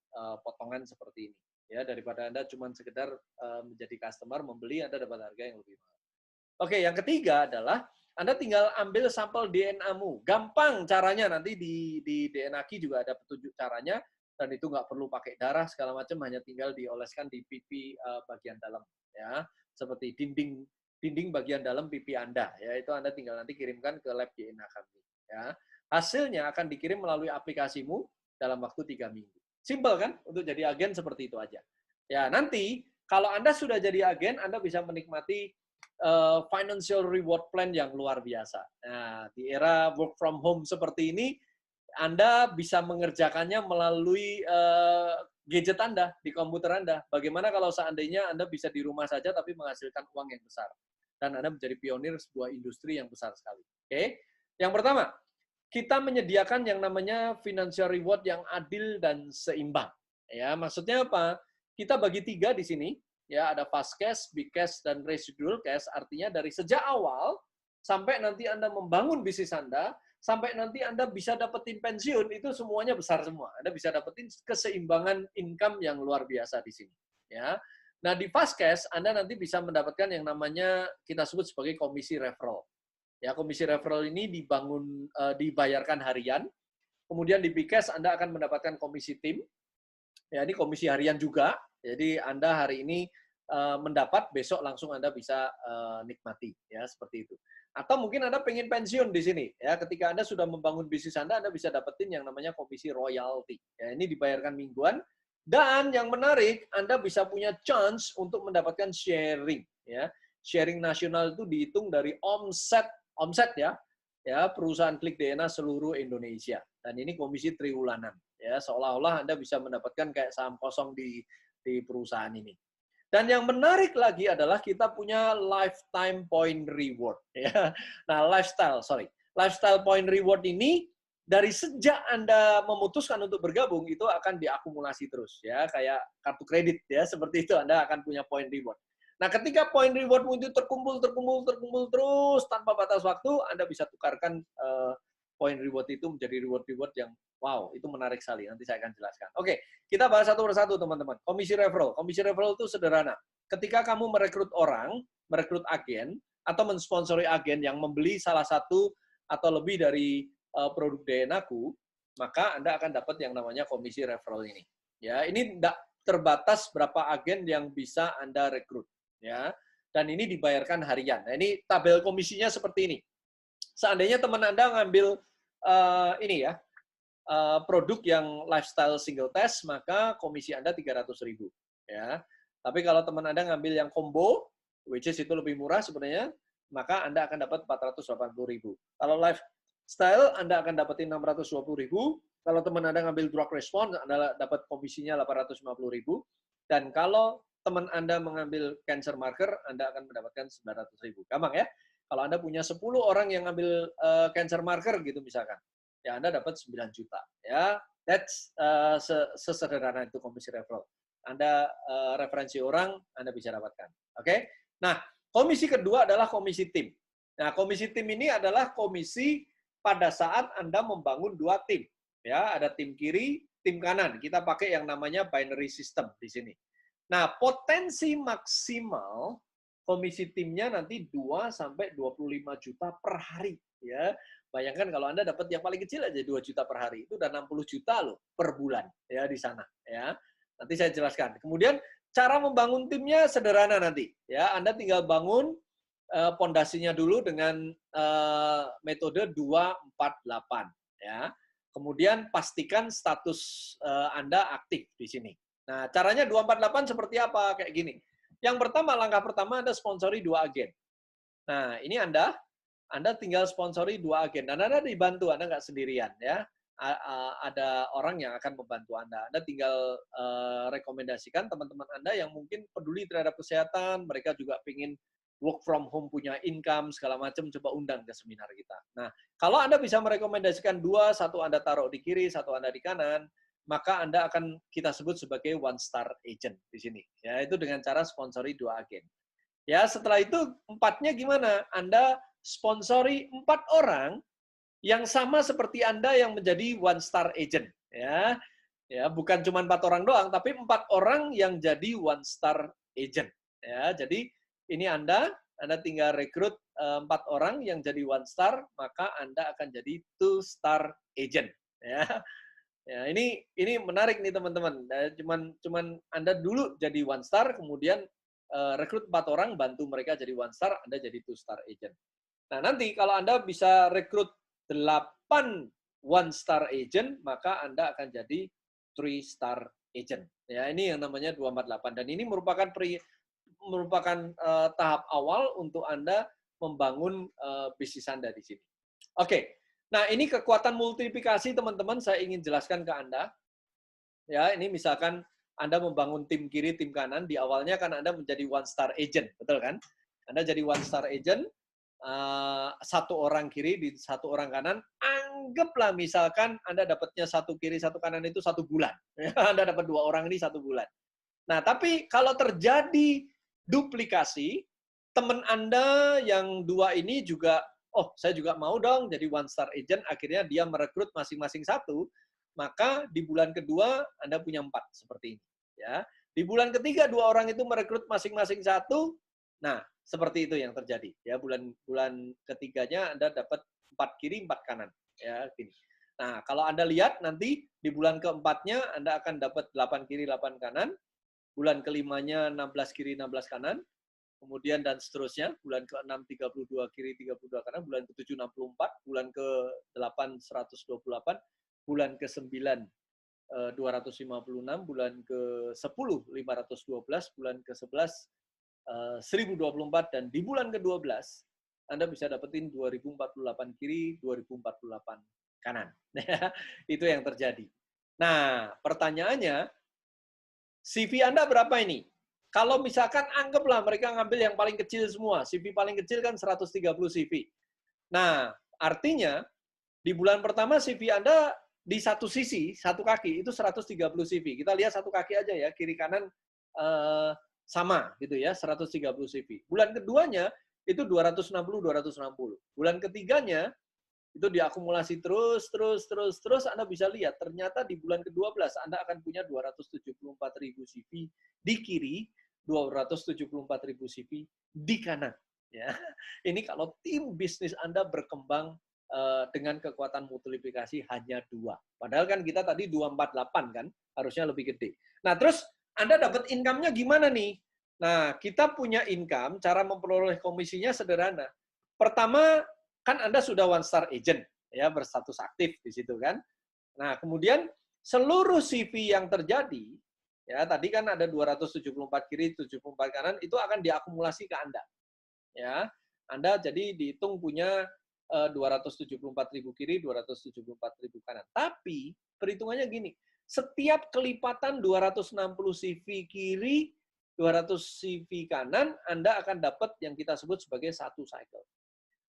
potongan seperti ini, ya, daripada Anda cuma sekedar menjadi customer, membeli, Anda dapat harga yang lebih mahal. Oke, yang ketiga adalah Anda tinggal ambil sampel DNA-mu. Gampang caranya, nanti di DNA Key juga ada petunjuk caranya, dan itu nggak perlu pakai darah segala macam, hanya tinggal dioleskan di pipi bagian dalam, ya, seperti dinding bagian dalam pipi Anda, ya, itu Anda tinggal nanti kirimkan ke lab DNA kami, ya. Hasilnya akan dikirim melalui aplikasimu dalam waktu 3 minggu. Simpel kan? Untuk jadi agen seperti itu aja. Ya, nanti kalau Anda sudah jadi agen, Anda bisa menikmati financial reward plan yang luar biasa. Nah, di era work from home seperti ini, Anda bisa mengerjakannya melalui gadget Anda, di komputer Anda. Bagaimana kalau seandainya Anda bisa di rumah saja tapi menghasilkan uang yang besar? Dan Anda menjadi pionir sebuah industri yang besar sekali. Oke? Yang pertama, kita menyediakan yang namanya financial reward yang adil dan seimbang. Ya, maksudnya apa? Kita bagi 3 di sini. Ya, ada fast cash, big cash, dan residual cash. Artinya dari sejak awal sampai nanti Anda membangun bisnis Anda, sampai nanti Anda bisa dapetin pensiun, itu semuanya besar semua. Anda bisa dapetin keseimbangan income yang luar biasa di sini. Ya. Nah, di fast cash, Anda nanti bisa mendapatkan yang namanya kita sebut sebagai komisi referral. Ya, komisi referral ini dibayarkan harian. Kemudian di big cash Anda akan mendapatkan komisi tim. Ya, ini komisi harian juga. Jadi Anda hari ini mendapat, besok langsung Anda bisa nikmati, ya, seperti itu. Atau mungkin Anda pengen pensiun di sini, ya. Ketika Anda sudah membangun bisnis Anda bisa dapetin yang namanya komisi royalty. Ya, ini dibayarkan mingguan. Dan yang menarik, Anda bisa punya chance untuk mendapatkan sharing, ya. Sharing nasional itu dihitung dari omset ya, perusahaan Klik DNA seluruh Indonesia. Dan ini komisi triwulanan, ya, seolah-olah Anda bisa mendapatkan kayak saham kosong di perusahaan ini. Dan yang menarik lagi adalah kita punya lifetime point reward, ya. Nah, lifestyle point reward ini dari sejak Anda memutuskan untuk bergabung itu akan diakumulasi terus ya, kayak kartu kredit ya, seperti itu Anda akan punya point reward. Nah, ketika point rewardmu itu terkumpul terus tanpa batas waktu, Anda bisa tukarkan point reward itu menjadi reward yang wow, itu menarik sekali. Nanti saya akan jelaskan. Oke, kita bahas satu persatu teman-teman. Komisi referral. Komisi referral itu sederhana. Ketika kamu merekrut orang, merekrut agen, atau mensponsori agen yang membeli salah satu atau lebih dari produk DNA-ku, maka Anda akan dapat yang namanya komisi referral ini. Ya, ini tidak terbatas berapa agen yang bisa Anda rekrut. Ya, dan ini dibayarkan harian. Nah, ini tabel komisinya seperti ini. Seandainya teman Anda ngambil ini ya, produk yang lifestyle single test, maka komisi Anda 300.000. Ya. Tapi kalau teman Anda ngambil yang combo, which is itu lebih murah sebenarnya, maka Anda akan dapat 480.000. Kalau lifestyle, Anda akan dapetin 620.000. Kalau teman Anda ngambil drug response, Anda dapat komisinya 850.000. Dan kalau teman Anda mengambil cancer marker, Anda akan mendapatkan 900.000. Gampang ya? Kalau Anda punya 10 orang yang ngambil cancer marker gitu misalkan, ya Anda dapat 9 juta. Ya, that's sesederhana itu komisi referral. Anda referensi orang, Anda bisa dapatkan. Oke? Nah, komisi kedua adalah komisi tim. Nah, komisi tim ini adalah komisi pada saat Anda membangun dua tim. Ya, ada tim kiri, tim kanan. Kita pakai yang namanya binary system di sini. Nah, potensi maksimal komisi timnya nanti 2 sampai 25 juta per hari, ya. Bayangkan kalau Anda dapat yang paling kecil aja 2 juta per hari, itu udah 60 juta loh per bulan ya di sana, ya. Nanti saya jelaskan. Kemudian cara membangun timnya sederhana nanti, ya. Anda tinggal bangun pondasinya dulu dengan metode 248, ya. Kemudian pastikan status Anda aktif di sini. Nah, caranya 248 seperti apa? Kayak gini. Yang pertama, langkah pertama Anda sponsori 2 agen. Nah, ini Anda tinggal sponsori 2 agen. Dan Anda dibantu, Anda nggak sendirian. Ya. Ada orang yang akan membantu Anda. Anda tinggal rekomendasikan teman-teman Anda yang mungkin peduli terhadap kesehatan, mereka juga ingin work from home, punya income, segala macam, coba undang ke seminar kita. Nah, kalau Anda bisa merekomendasikan 2, satu Anda taruh di kiri, satu Anda di kanan, maka Anda akan kita sebut sebagai one star agent di sini. Ya, itu dengan cara sponsori 2 agen. Ya, setelah itu 4-nya gimana? Anda sponsori 4 orang yang sama seperti Anda yang menjadi one star agent. Ya, ya bukan cuma 4 orang doang, tapi 4 orang yang jadi one star agent. Ya, jadi ini Anda tinggal rekrut 4 orang yang jadi one star, maka Anda akan jadi 2 star agent. Ya. Ya, ini menarik nih teman-teman. Cuman Anda dulu jadi one star, kemudian rekrut 4 orang, bantu mereka jadi one star, Anda jadi 2 star agent. Nah, nanti kalau Anda bisa rekrut 8 one star agent, maka Anda akan jadi 3 star agent. Ya, ini yang namanya 248 dan ini merupakan tahap awal untuk Anda membangun bisnis Anda di sini. Oke. Nah, ini kekuatan multiplikasi, teman-teman, saya ingin jelaskan ke Anda. Ya, ini misalkan Anda membangun tim kiri, tim kanan, di awalnya kan Anda menjadi one star agent, betul kan? Anda jadi one star agent, 1 orang kiri, di 1 orang kanan, anggaplah misalkan Anda dapatnya 1 kiri, 1 kanan itu 1 bulan. Anda dapat 2 orang ini 1 bulan. Nah, tapi kalau terjadi duplikasi, teman Anda yang 2 ini juga, oh, saya juga mau dong jadi one star agent, akhirnya dia merekrut masing-masing 1, maka di bulan kedua Anda punya 4 seperti ini. Ya. Di bulan ketiga 2 orang itu merekrut masing-masing 1, nah seperti itu yang terjadi. Ya, bulan ketiganya Anda dapat 4 kiri, 4 kanan. Ya, gini. Nah, kalau Anda lihat nanti di bulan keempatnya Anda akan dapat 8 kiri, 8 kanan. Bulan kelimanya 16 kiri, 16 kanan. Kemudian dan seterusnya, bulan ke-6 32 kiri, 32 kanan, bulan ke-7 64, bulan ke-8 128, bulan ke-9 256, bulan ke-10 512, bulan ke-11 1024 dan di bulan ke-12 Anda bisa dapetin 2048 kiri, 2048 kanan. Itu yang terjadi. Nah, pertanyaannya, CV Anda berapa ini? Kalau misalkan anggaplah mereka ngambil yang paling kecil semua, CV paling kecil kan 130 CV. Nah, artinya Di bulan pertama CV Anda di satu sisi, satu kaki, itu 130 CV. Kita lihat satu kaki aja ya, kiri kanan sama gitu ya, 130 CV. Bulan keduanya itu 260, 260. Bulan ketiganya itu diakumulasi terus, Anda bisa lihat ternyata di bulan ke-12 Anda akan punya 274.000 CV di kiri, 274.000 CV di kanan. Ya, ini kalau tim bisnis Anda berkembang dengan kekuatan multiplikasi hanya 2. Padahal kan kita tadi 248 kan, harusnya lebih gede. Nah, terus Anda dapat income-nya gimana nih? Nah, kita punya income, cara memperoleh komisinya sederhana. Pertama, kan Anda sudah one star agent, ya, berstatus aktif di situ kan. Nah, kemudian seluruh CV yang terjadi, ya, tadi kan ada 274 kiri, 74 kanan, itu akan diakumulasi ke Anda. Ya, Anda jadi dihitung punya 274.000 kiri, 274.000 kanan. Tapi perhitungannya gini, setiap kelipatan 260 CV kiri, 200 CV kanan, Anda akan dapat yang kita sebut sebagai satu cycle.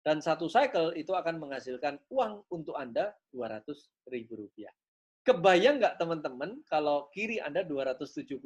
Dan satu cycle itu akan menghasilkan uang untuk Anda Rp200.000. Kebayang nggak teman-teman kalau kiri Anda 274.000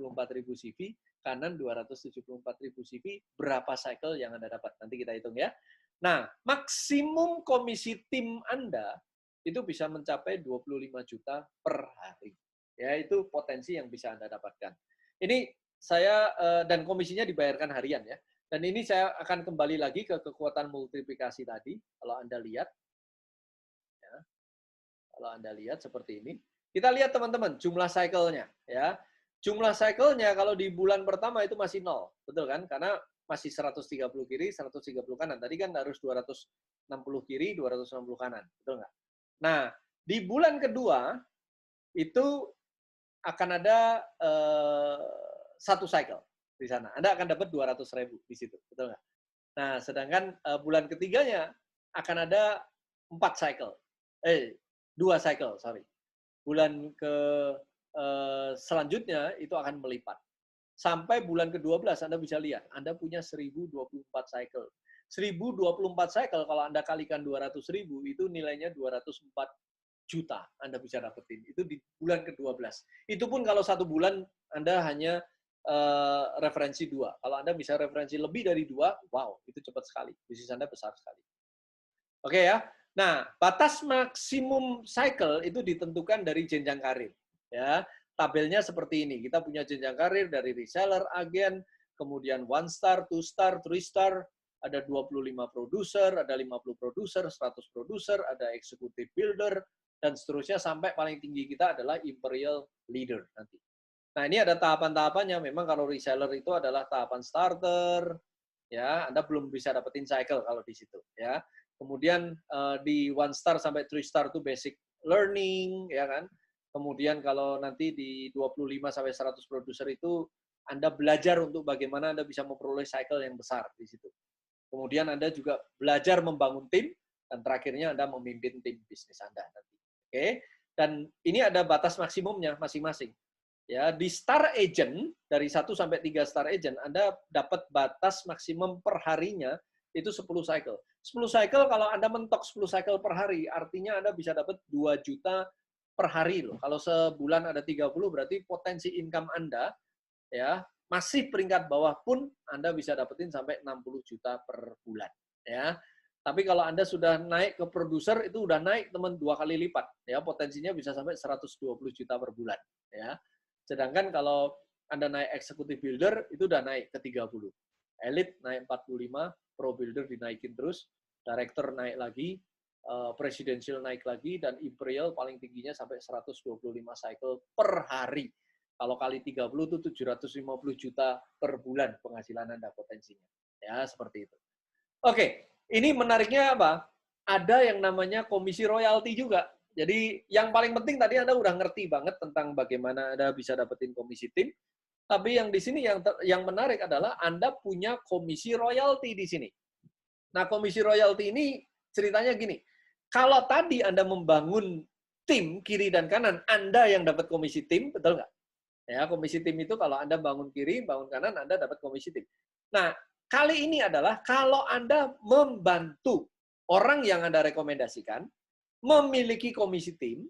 CV, kanan 274.000 CV, berapa cycle yang Anda dapat? Nanti kita hitung ya. Nah, maksimum komisi tim Anda itu bisa mencapai 25 juta per hari. Ya, itu potensi yang bisa Anda dapatkan. Ini saya, dan komisinya dibayarkan harian ya. Dan ini saya akan kembali lagi ke kekuatan multiplikasi tadi, kalau Anda lihat. Ya, kalau Anda lihat seperti ini. Kita lihat teman-teman, jumlah cycle-nya. Ya. Jumlah cycle-nya kalau di bulan pertama itu masih 0. Betul kan? Karena masih 130 kiri, 130 kanan. Tadi kan harus 260 kiri, 260 kanan. Betul nggak? Nah, di bulan kedua, itu akan ada satu cycle di sana. Anda akan dapat 200.000 di situ. Betul nggak? Nah, sedangkan bulan ketiganya akan ada 4 cycle. 2 cycle, sorry. Bulan selanjutnya itu akan melipat. Sampai bulan ke-12 Anda bisa lihat, Anda punya 1024 cycle. 1024 cycle kalau Anda kalikan 200.000 itu nilainya 204 juta Anda bisa dapetin. Itu di bulan ke-12. Itu pun kalau satu bulan Anda hanya referensi 2. Kalau Anda bisa referensi lebih dari 2, wow, itu cepat sekali. Bisnis Anda besar sekali. Oke ya. Nah, batas maksimum cycle itu ditentukan dari jenjang karir. Ya, tabelnya seperti ini. Kita punya jenjang karir dari reseller, agen, kemudian 1 star, 2 star, 3 star, ada 25 produser, ada 50 produser, 100 produser, ada executive builder, dan seterusnya sampai paling tinggi kita adalah imperial leader nanti. Nah, ini ada tahapan-tahapannya. Memang kalau reseller itu adalah tahapan starter, ya, Anda belum bisa dapetin cycle kalau di situ, ya. Kemudian di 1 star sampai 3 star itu basic learning, ya kan. Kemudian kalau nanti di 25 sampai 100 produser itu Anda belajar untuk bagaimana Anda bisa memperoleh cycle yang besar di situ. Kemudian Anda juga belajar membangun tim, dan terakhirnya Anda memimpin tim bisnis Anda nanti. Oke? Dan ini ada batas maksimumnya masing-masing. Ya, di star agent dari 1 sampai 3 star agent Anda dapat batas maksimum per harinya itu 10 cycle. 10 cycle kalau Anda mentok 10 cycle per hari, artinya Anda bisa dapat 2 juta per hari loh. Kalau sebulan ada 30 berarti potensi income Anda ya masih peringkat bawah pun Anda bisa dapetin sampai 60 juta per bulan ya. Tapi kalau Anda sudah naik ke produser itu udah naik teman 2 kali lipat ya, potensinya bisa sampai 120 juta per bulan ya. Sedangkan kalau Anda naik executive builder itu udah naik ke 30. Elite naik 45, pro builder dinaikin terus, director naik lagi, presidential naik lagi, dan imperial paling tingginya sampai 125 cycle per hari. Kalau kali 30 itu 750 juta per bulan penghasilan Anda potensinya. Ya, seperti itu. Oke, ini menariknya apa? Ada yang namanya komisi royalti juga. Jadi yang paling penting tadi Anda udah ngerti banget tentang bagaimana Anda bisa dapetin komisi tim. Tapi yang di sini yang menarik adalah Anda punya komisi royalti di sini. Nah, komisi royalti ini ceritanya gini. Kalau tadi Anda membangun tim kiri dan kanan, Anda yang dapat komisi tim, betul nggak? Ya, komisi tim itu kalau Anda bangun kiri, bangun kanan, Anda dapat komisi tim. Nah, kali ini adalah kalau Anda membantu orang yang Anda rekomendasikan, memiliki komisi tim,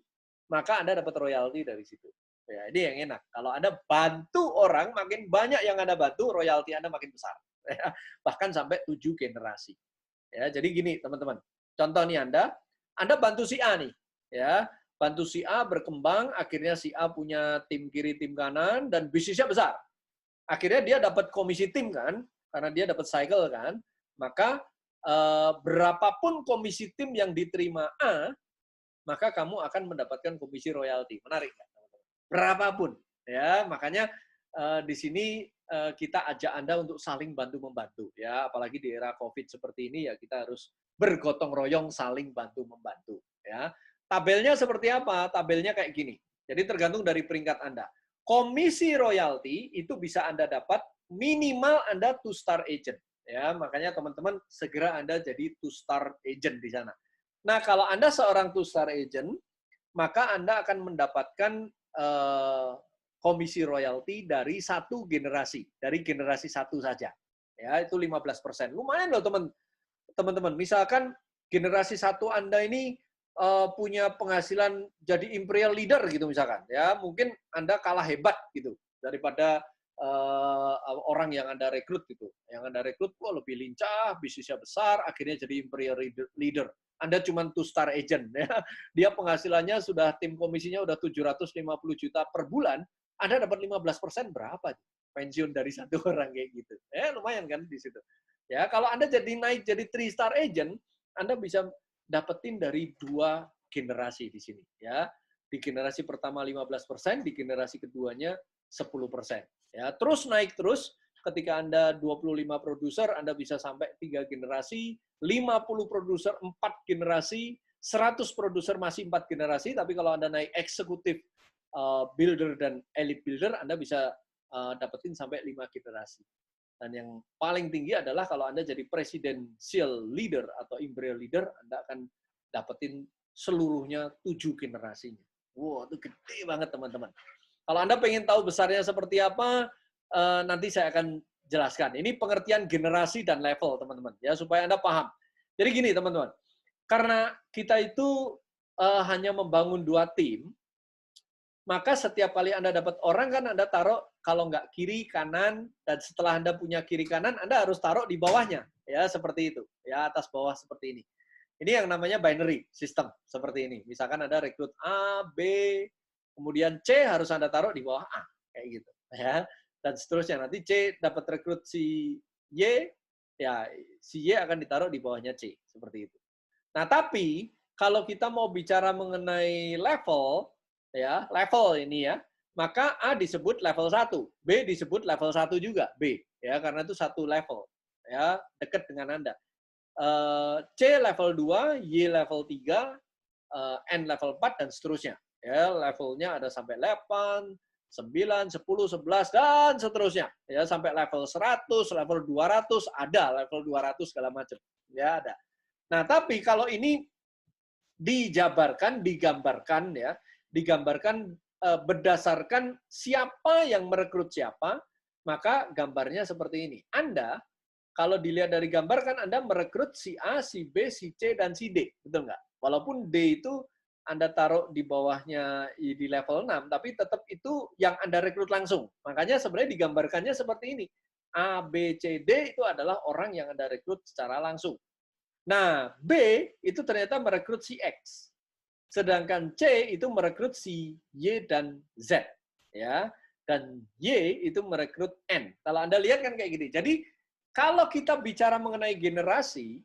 maka Anda dapat royalti dari situ. Ya, ini yang enak. Kalau Anda bantu orang, makin banyak yang Anda bantu, royalti Anda makin besar. Ya, bahkan sampai 7 generasi. Ya, jadi gini, teman-teman. Contoh nih Anda bantu si A nih. Ya, bantu si A berkembang, akhirnya si A punya tim kiri, tim kanan, dan bisnisnya besar. Akhirnya dia dapat komisi tim kan, karena dia dapat cycle kan, maka berapapun komisi tim yang diterima A, maka kamu akan mendapatkan komisi royalti. Menarik kan? Berapapun. Ya, makanya di sini kita ajak Anda untuk saling bantu-membantu. Ya, apalagi di era COVID seperti ini, ya kita harus bergotong royong saling bantu-membantu. Ya. Tabelnya seperti apa? Tabelnya kayak gini. Jadi tergantung dari peringkat Anda. Komisi royalti itu bisa Anda dapat minimal Anda 2-star agent. Ya, makanya teman-teman segera Anda jadi 2-star agent di sana. Nah, kalau Anda seorang 2-star agent, maka Anda akan mendapatkan komisi royalti dari satu generasi, dari generasi satu saja. Ya, itu 15%. Lumayan loh teman-teman. Misalkan generasi satu Anda ini punya penghasilan jadi imperial leader gitu misalkan. Ya, mungkin Anda kalah hebat gitu daripada orang yang Anda rekrut gitu. Yang Anda rekrut lebih lincah, bisnisnya besar, akhirnya jadi imperial leader. Anda cuma 2-star agent ya. Dia penghasilannya sudah tim komisinya udah 750 juta per bulan, Anda dapat 15% berapa? Pensiun dari satu orang kayak gitu. Ya, lumayan kan di situ. Ya, kalau Anda jadi naik jadi 3-star agent, Anda bisa dapetin dari 2 generasi di sini ya. Di generasi pertama 15%, di generasi keduanya 10%. Ya, terus naik terus. Ketika Anda 25 produser, Anda bisa sampai 3 generasi, 50 produser 4 generasi, 100 produser masih 4 generasi, tapi kalau Anda naik eksekutif builder dan elite builder, Anda bisa dapetin sampai 5 generasi. Dan yang paling tinggi adalah kalau Anda jadi presidential leader atau imperial leader, Anda akan dapetin seluruhnya 7 generasinya. Wow, itu gede banget teman-teman. Kalau Anda pengen tahu besarnya seperti apa, nanti saya akan jelaskan. Ini pengertian generasi dan level, teman-teman, ya supaya Anda paham. Jadi gini, teman-teman, karena kita itu hanya membangun 2 tim, maka setiap kali Anda dapat orang kan Anda taruh kalau nggak kiri kanan, dan setelah Anda punya kiri kanan, Anda harus taruh di bawahnya, ya seperti itu, ya atas bawah seperti ini. Ini yang namanya binary system seperti ini. Misalkan Anda rekrut A, B, kemudian C harus Anda taruh di bawah A, kayak gitu, ya. Dan seterusnya nanti C dapat rekrut si Y, ya si Y akan ditaruh di bawahnya C, seperti itu. Nah, tapi kalau kita mau bicara mengenai level, ya level ini ya, maka A disebut level 1, B disebut level 1 juga, B, ya karena itu satu level, ya dekat dengan Anda. C level 2, Y level 3, N level 4, dan seterusnya. Ya, levelnya ada sampai 8, 9, 10, 11, dan seterusnya. Ya, sampai level 100, level 200, ada level 200 segala macam. Ya, ada. Nah, tapi kalau ini dijabarkan, digambarkan ya, digambarkan berdasarkan siapa yang merekrut siapa, maka gambarnya seperti ini. Anda kalau dilihat dari gambar kan Anda merekrut si A, si B, si C, dan si D. Betul nggak? Walaupun D itu Anda taruh di bawahnya di level 6, tapi tetap itu yang Anda rekrut langsung. Makanya sebenarnya digambarkannya seperti ini. A, B, C, D itu adalah orang yang Anda rekrut secara langsung. Nah, B itu ternyata merekrut si X. Sedangkan C itu merekrut si Y dan Z. Ya. Dan Y itu merekrut N. Kalau Anda lihat kan kayak gini. Jadi, kalau kita bicara mengenai generasi,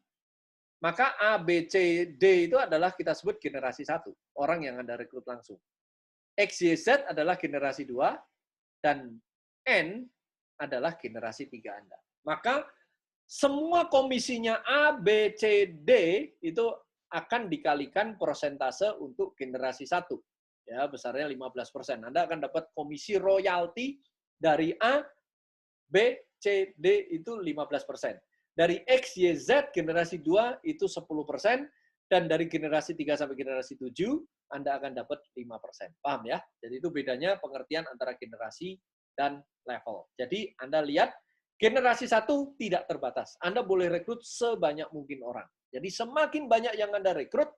maka A, B, C, D itu adalah kita sebut generasi 1. Orang yang Anda rekrut langsung. X, Y, Z adalah generasi 2. Dan N adalah generasi 3 Anda. Maka semua komisinya A, B, C, D itu akan dikalikan persentase untuk generasi 1. Ya, besarnya 15%. Anda akan dapat komisi royalti dari A, B, C, D itu 15%. Dari X, Y, Z generasi 2 itu 10%, dan dari generasi 3 sampai generasi 7 Anda akan dapat 5%. Paham ya? Jadi itu bedanya pengertian antara generasi dan level. Jadi Anda lihat generasi 1 tidak terbatas. Anda boleh rekrut sebanyak mungkin orang. Jadi semakin banyak yang Anda rekrut,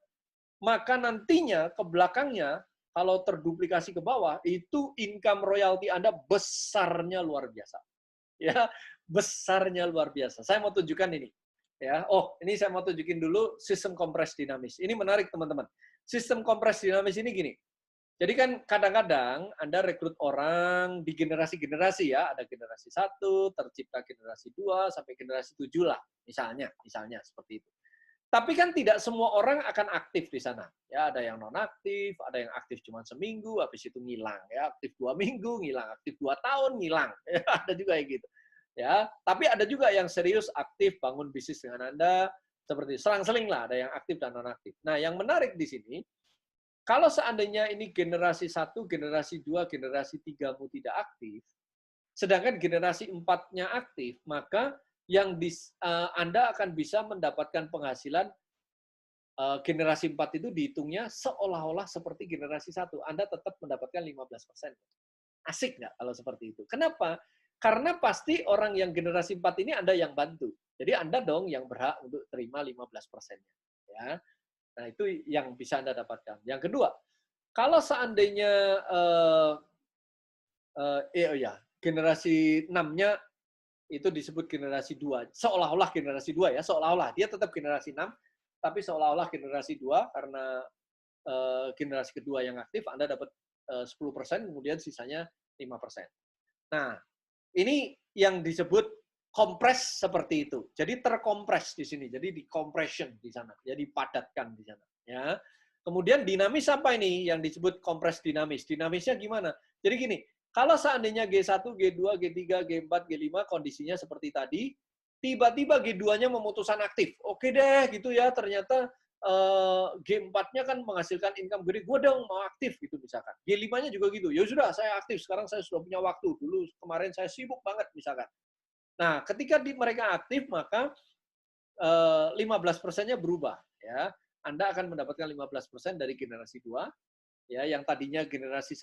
maka nantinya ke belakangnya, kalau terduplikasi ke bawah, itu income royalti Anda besarnya luar biasa. Ya, besarnya luar biasa. Saya mau tunjukkan ini. Ya, ini saya mau tunjukin dulu sistem kompres dinamis. Ini menarik, teman-teman. Sistem kompres dinamis ini gini. Jadi kan kadang-kadang Anda rekrut orang di generasi-generasi ya, ada generasi 1, tercipta generasi 2, sampai generasi 7 lah, misalnya seperti itu. Tapi kan tidak semua orang akan aktif di sana. Ya, ada yang non-aktif, ada yang aktif cuma seminggu, habis itu ngilang. Ya, aktif 2 minggu, ngilang. Aktif 2 tahun, ngilang. Ya, ada juga yang gitu. Ya, tapi ada juga yang serius aktif bangun bisnis dengan Anda, seperti selang-seling lah, ada yang aktif dan non-aktif. Nah, yang menarik di sini, kalau seandainya ini generasi 1, generasi 2, generasi 3-mu tidak aktif, sedangkan generasi 4-nya aktif, maka yang Anda akan bisa mendapatkan penghasilan generasi 4 itu dihitungnya seolah-olah seperti generasi 1. Anda tetap mendapatkan 15%. Asik nggak kalau seperti itu? Kenapa? Karena pasti orang yang generasi 4 ini Anda yang bantu. Jadi Anda dong yang berhak untuk terima 15%-nya. Ya. Nah, itu yang bisa Anda dapatkan. Yang kedua, kalau seandainya generasi 6-nya itu disebut generasi 2. Seolah-olah generasi 2 ya, seolah-olah. Dia tetap generasi 6, tapi seolah-olah generasi 2 karena generasi kedua yang aktif, Anda dapat 10%, kemudian sisanya 5%. Nah, ini yang disebut kompres seperti itu. Jadi terkompres di sini. Jadi di compression di sana. Jadi padatkan di sana. Ya. Kemudian dinamis apa ini yang disebut kompres dinamis? Dinamisnya gimana? Jadi gini, kalau seandainya G1, G2, G3, G4, G5 kondisinya seperti tadi, tiba-tiba G2-nya memutuskan aktif. Oke deh, gitu ya. Ternyata G4-nya kan menghasilkan income gede, gue dong mau aktif gitu misalkan. G5-nya juga gitu, ya sudah saya aktif, sekarang saya sudah punya waktu, dulu kemarin saya sibuk banget misalkan. Nah, ketika mereka aktif, maka 15%-nya berubah. Ya. Anda akan mendapatkan 15% dari generasi 2, ya, yang tadinya generasi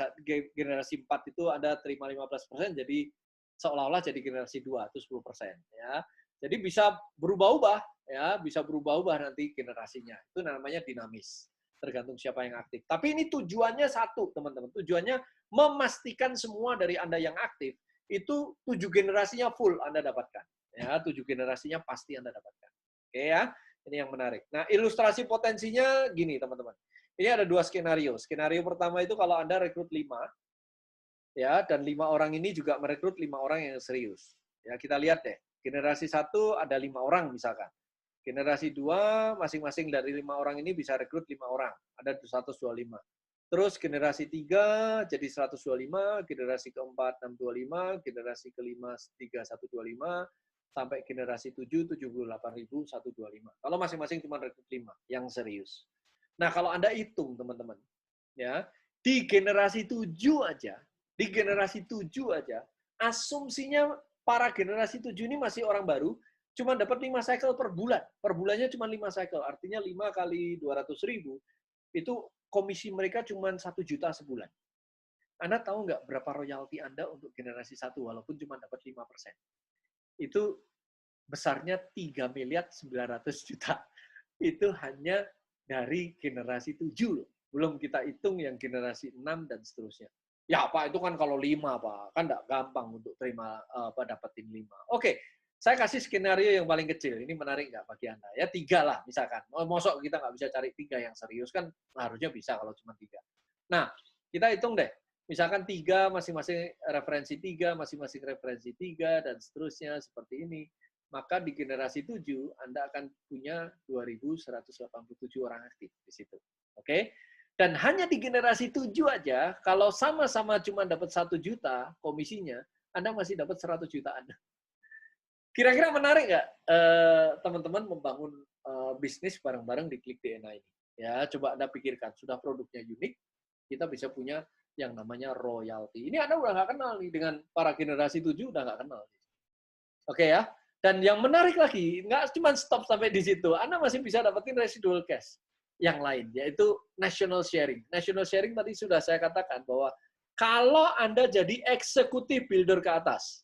4 itu Anda terima 15%, jadi seolah-olah jadi generasi 2, itu 10%. Ya. Jadi bisa berubah-ubah, ya, bisa berubah-ubah nanti generasinya. Itu namanya dinamis, tergantung siapa yang aktif. Tapi ini tujuannya satu, teman-teman. Tujuannya memastikan semua dari Anda yang aktif, itu 7 generasinya full Anda dapatkan. Ya, 7 generasinya pasti Anda dapatkan. Oke ya, ini yang menarik. Nah, ilustrasi potensinya gini, teman-teman. Ini ada 2 skenario. Skenario pertama itu kalau Anda rekrut 5, ya, dan 5 orang ini juga merekrut 5 orang yang serius. Ya, kita lihat deh. Generasi 1 ada 5 orang misalkan. Generasi 2 masing-masing dari 5 orang ini bisa rekrut 5 orang. Ada 125. Terus generasi 3 jadi 125, generasi keempat 625, generasi kelima 3125, sampai generasi 7 78.125. Kalau masing-masing cuma rekrut 5 yang serius. Nah, kalau Anda hitung, teman-teman, ya, di generasi 7 aja, asumsinya para generasi 7 ini masih orang baru, cuma dapat 5 cycle per bulan. Per bulannya cuma 5 cycle, artinya 5 kali 200.000, itu komisi mereka cuma 1 juta sebulan. Anda tahu nggak berapa royalti Anda untuk generasi 1, walaupun cuma dapat 5%? Itu besarnya 3.900.000.000. Itu hanya dari generasi 7 loh. Belum kita hitung yang generasi 6 dan seterusnya. Ya Pak, itu kan kalau 5 Pak, kan nggak gampang untuk terima dapetin 5. Oke, saya kasih skenario yang paling kecil. Ini menarik nggak bagi Anda? Ya 3 lah misalkan. Mosok kita nggak bisa cari 3 yang serius, kan harusnya bisa kalau cuma 3. Nah, kita hitung deh. Misalkan 3, masing-masing referensi 3, masing-masing referensi 3, dan seterusnya seperti ini. Maka di generasi 7, Anda akan punya 2.187 orang aktif di situ. Oke? Dan hanya di generasi 7 aja, kalau sama-sama cuma dapat 1 juta komisinya, Anda masih dapat 100 juta Anda. Kira-kira menarik nggak teman-teman membangun bisnis bareng-bareng di Klik DNA ini? Ya, coba Anda pikirkan, sudah produknya unik, kita bisa punya yang namanya royalti. Ini Anda udah nggak kenal nih, dengan para generasi 7 udah nggak kenal. Oke ya? Dan yang menarik lagi, nggak cuma stop sampai di situ, Anda masih bisa dapetin residual cash yang lain, yaitu national sharing. National sharing tadi sudah saya katakan bahwa kalau Anda jadi executive builder ke atas,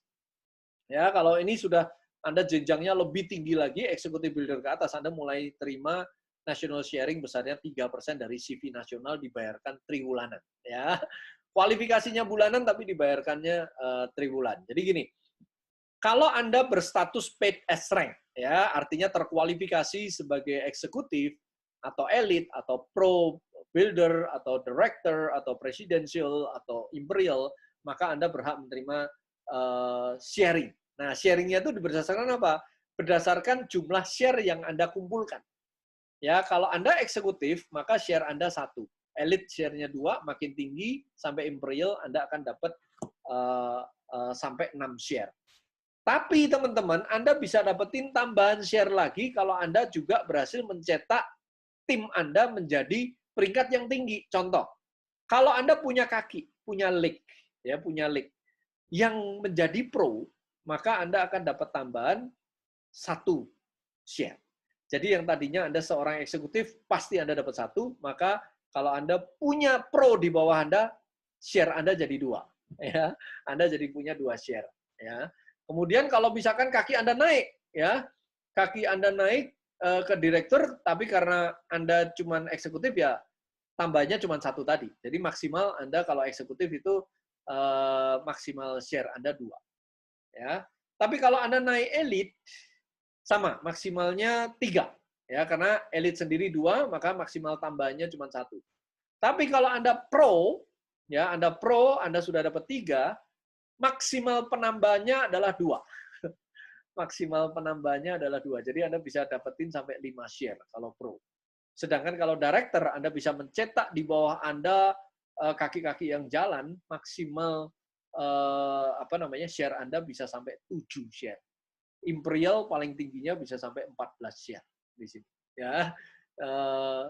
ya kalau ini sudah Anda jenjangnya lebih tinggi lagi, executive builder ke atas, Anda mulai terima national sharing besarnya 3% dari CV nasional dibayarkan triwulanan. Ya, kualifikasinya bulanan tapi dibayarkannya triwulan. Jadi gini, kalau Anda berstatus paid as rank, ya artinya terkualifikasi sebagai eksekutif atau elit atau pro builder atau director atau presidential atau imperial, maka Anda berhak menerima sharing. Nah, sharingnya itu berdasarkan apa? Berdasarkan jumlah share yang Anda kumpulkan. Ya, kalau Anda eksekutif, maka share Anda 1. Elit share-nya 2, makin tinggi sampai imperial Anda akan dapat sampai 6 share. Tapi teman-teman, Anda bisa dapetin tambahan share lagi kalau Anda juga berhasil mencetak tim Anda menjadi peringkat yang tinggi. Contoh, kalau Anda punya kaki, punya leg, ya punya leg yang menjadi pro, maka Anda akan dapat tambahan 1 share. Jadi yang tadinya Anda seorang eksekutif, pasti Anda dapat 1, maka kalau Anda punya pro di bawah Anda, share Anda jadi 2. Ya, Anda jadi punya 2 share. Ya. Kemudian kalau misalkan kaki Anda naik, ya, kaki Anda naik ke direktur, tapi karena Anda cuma eksekutif, ya tambahnya cuma 1 tadi. Jadi maksimal Anda kalau eksekutif itu maksimal share Anda 2. Ya. Tapi kalau Anda naik elit, sama, maksimalnya 3. Ya, karena elit sendiri 2, maka maksimal tambahnya cuma 1. Tapi kalau Anda pro, ya Anda pro, Anda sudah dapat 3, maksimal penambahannya adalah 2. Maksimal penambahannya adalah 2. Jadi Anda bisa dapetin sampai 5 share kalau pro. Sedangkan kalau director, Anda bisa mencetak di bawah Anda kaki-kaki yang jalan, maksimal share Anda bisa sampai 7 share. Imperial paling tingginya bisa sampai 14 share di sini. Ya,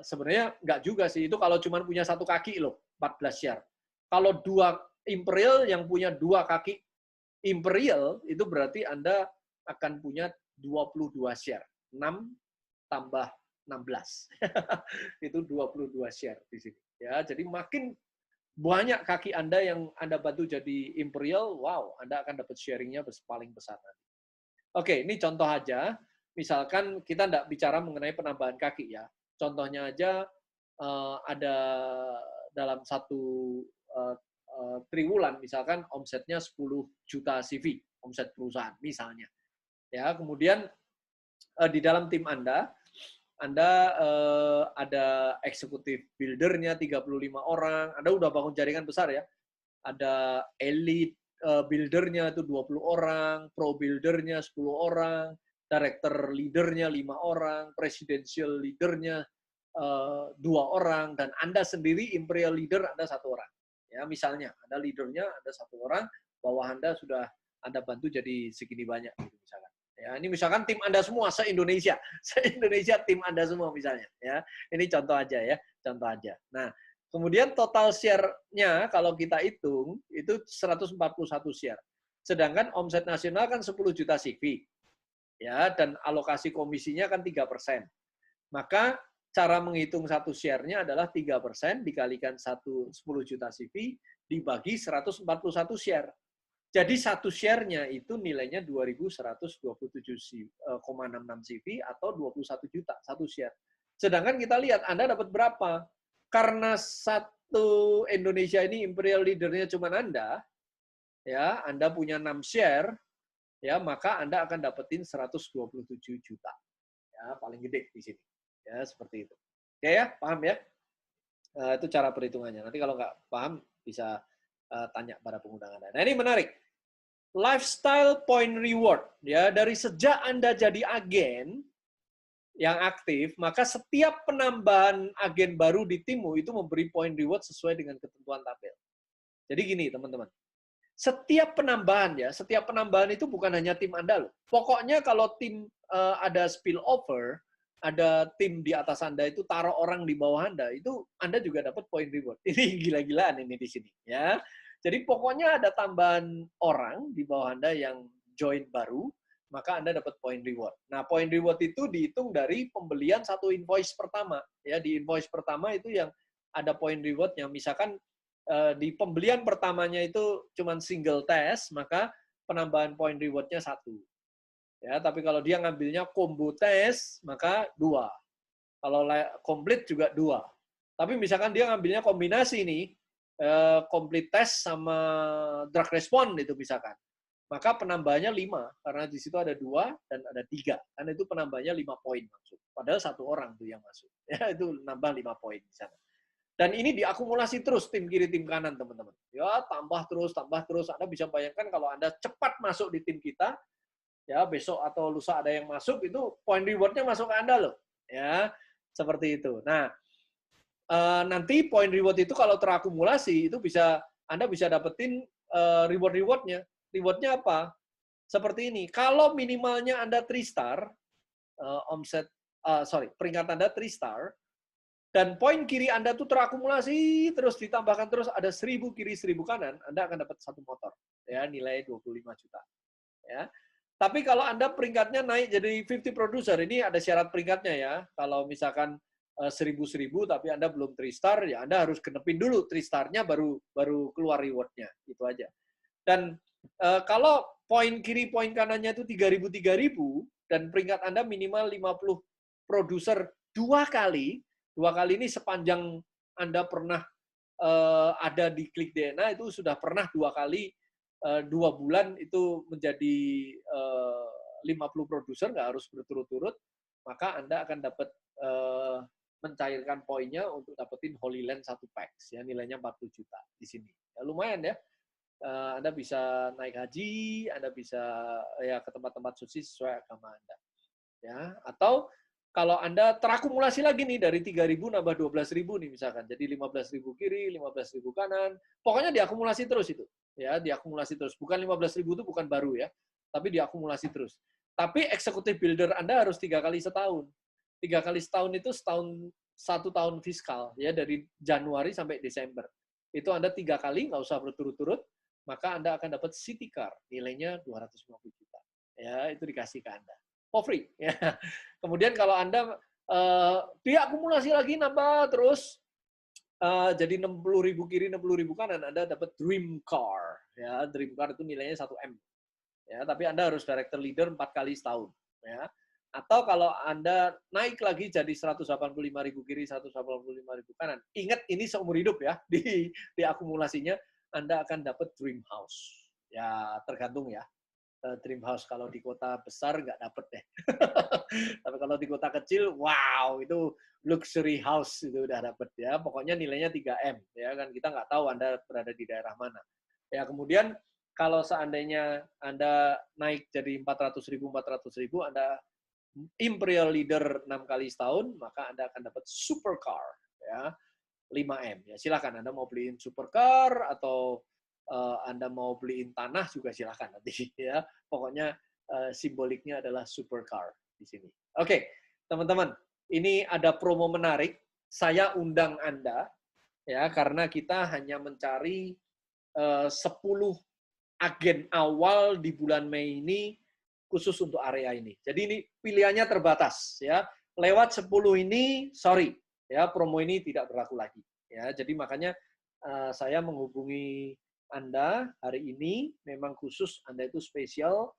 sebenarnya nggak juga sih. Itu kalau cuma punya 1 kaki loh, 14 share. Kalau 2 Imperial yang punya 2 kaki Imperial, itu berarti Anda akan punya 22 share. 6 tambah 16. Itu 22 share di sini. Ya, jadi makin banyak kaki Anda yang Anda bantu jadi Imperial, wow, Anda akan dapat sharingnya paling besar nanti. Oke, ini contoh aja. Misalkan kita tidak bicara mengenai penambahan kaki ya. Contohnya aja ada dalam 1 triwulan, misalkan omsetnya 10 juta CV, omset perusahaan misalnya. Ya, kemudian di dalam tim Anda ada eksekutif buildernya 35 orang. Anda udah bangun jaringan besar ya. Ada elite buildernya itu 20 orang, pro buildernya 10 orang, director leadernya 5 orang, presidential leadernya 2 orang, dan Anda sendiri imperial leader Anda 1 orang. Ya, misalnya Anda leadernya ada 1 orang, bawah Anda sudah Anda bantu jadi segini banyak gitu misalkan. Ya, ini misalkan tim Anda semua se-Indonesia, se-Indonesia tim Anda semua misalnya. Ya, ini contoh aja ya, contoh aja. Nah, kemudian total share-nya kalau kita hitung itu 141 share. Sedangkan omset nasional kan 10 juta CV. Ya, dan alokasi komisinya kan 3%. Maka cara menghitung 1 share-nya adalah 3% dikalikan 10 juta CV dibagi 141 share. Jadi 1 share-nya itu nilainya 2.127,66 CV atau 21 juta 1 share. Sedangkan kita lihat Anda dapat berapa? Karena 1 Indonesia ini imperial leader-nya cuma Anda, ya, Anda punya 6 share, ya, maka Anda akan dapetin 127 juta. Ya, paling gede di sini. Ya, seperti itu. Oke ya, paham ya? Itu cara perhitungannya. Nanti kalau nggak paham bisa tanya pada pengundang Anda. Nah, ini menarik. Lifestyle point reward, ya, dari sejak Anda jadi agen yang aktif, maka setiap penambahan agen baru di timmu itu memberi point reward sesuai dengan ketentuan tabel. Jadi gini, teman-teman. Setiap penambahan ya, setiap penambahan itu bukan hanya tim Anda loh. Pokoknya kalau tim ada spillover, ada tim di atas Anda itu taruh orang di bawah Anda, itu Anda juga dapat point reward. Ini gila-gilaan ini di sini, ya. Jadi pokoknya ada tambahan orang di bawah Anda yang join baru, maka Anda dapat point reward. Nah, point reward itu dihitung dari pembelian 1 invoice pertama. Ya, di invoice pertama itu yang ada point reward-nya. Misalkan di pembelian pertamanya itu cuma single test, maka penambahan point reward-nya 1. Ya, tapi kalau dia ngambilnya combo test, maka 2. Kalau komplit juga 2. Tapi misalkan dia ngambilnya kombinasi nih, complete test sama drug response itu misalkan. Maka penambahannya 5, karena di situ ada 2 dan ada 3. Karena itu penambahannya 5 poin masuk. Padahal 1 orang tuh yang masuk. Ya, itu nambah 5 poin di sana. Dan ini diakumulasi terus tim kiri, tim kanan, teman-teman. Ya, tambah terus, tambah terus. Anda bisa bayangkan kalau Anda cepat masuk di tim kita, ya besok atau lusa ada yang masuk, itu point reward-nya masuk ke Anda loh. Ya, seperti itu. Nah, nanti point reward itu kalau terakumulasi, itu bisa Anda bisa dapetin reward-reward-nya. Reward-nya apa? Seperti ini. Kalau minimalnya Anda 3 star, peringkat Anda 3 star, dan poin kiri Anda tuh terakumulasi terus ditambahkan terus ada 1000 kiri 1000 kanan, Anda akan dapat 1 motor. Ya, nilai 25 juta. Ya. Tapi kalau Anda peringkatnya naik jadi 50 producer, ini ada syarat peringkatnya ya. Kalau misalkan 1000 tapi Anda belum 3 star, ya Anda harus genepin dulu 3 star-nya baru keluar reward-nya. Itu aja. Dan kalau poin kiri, poin kanannya itu 3000 dan peringkat Anda minimal 50 produser 2 kali, 2 kali ini sepanjang Anda pernah ada di Klik DNA itu sudah pernah 2 kali 2 bulan itu menjadi 50 produser, nggak harus berturut-turut, maka Anda akan dapat mencairkan poinnya untuk dapetin Holy Land 1 packs, ya nilainya 40 juta di sini. Ya, lumayan ya. Anda bisa naik haji, Anda bisa ya ke tempat-tempat suci sesuai agama Anda. Ya, atau kalau Anda terakumulasi lagi nih dari 3.000 nambah 12.000 nih misalkan. Jadi 15.000 kiri, 15.000 kanan. Pokoknya diakumulasi terus itu. Ya, diakumulasi terus. Bukan 15.000 itu bukan baru ya, tapi diakumulasi terus. Tapi eksekutif builder Anda harus 3 kali setahun. 3 kali setahun itu setahun 1 tahun fiskal ya, dari Januari sampai Desember. Itu Anda 3 kali, nggak usah berturut-turut, maka Anda akan dapat city car, nilainya 250 juta. Ya, itu dikasih ke Anda. For free. Ya. Kemudian kalau Anda diakumulasi lagi nambah terus, jadi 60.000 kiri, 60.000 kanan, Anda dapat dream car. Ya, dream car itu nilainya 1 M. Ya, tapi Anda harus director leader 4 kali setahun. Ya. Atau kalau Anda naik lagi jadi 185.000 kiri, 185.000 kanan. Ingat ini seumur hidup ya, di akumulasinya Anda akan dapat dream house. Ya, tergantung ya. Dream house kalau di kota besar nggak dapet deh. Tapi kalau di kota kecil, wow, itu luxury house itu udah dapet ya. Pokoknya nilainya 3M ya kan, kita nggak tahu Anda berada di daerah mana. Ya, kemudian kalau seandainya Anda naik jadi 400.000, Anda Imperial Leader 6 kali setahun, maka Anda akan dapat supercar ya, 5M. Ya, silakan Anda mau beliin supercar atau Anda mau beliin tanah juga silakan nanti ya. Pokoknya simboliknya adalah supercar di sini. Oke, teman-teman, ini ada promo menarik. Saya undang Anda ya karena kita hanya mencari 10 agen awal di bulan Mei ini khusus untuk area ini. Jadi ini pilihannya terbatas ya. Lewat 10 ini, sorry, ya promo ini tidak berlaku lagi. Ya, jadi makanya saya menghubungi Anda hari ini memang khusus Anda itu spesial,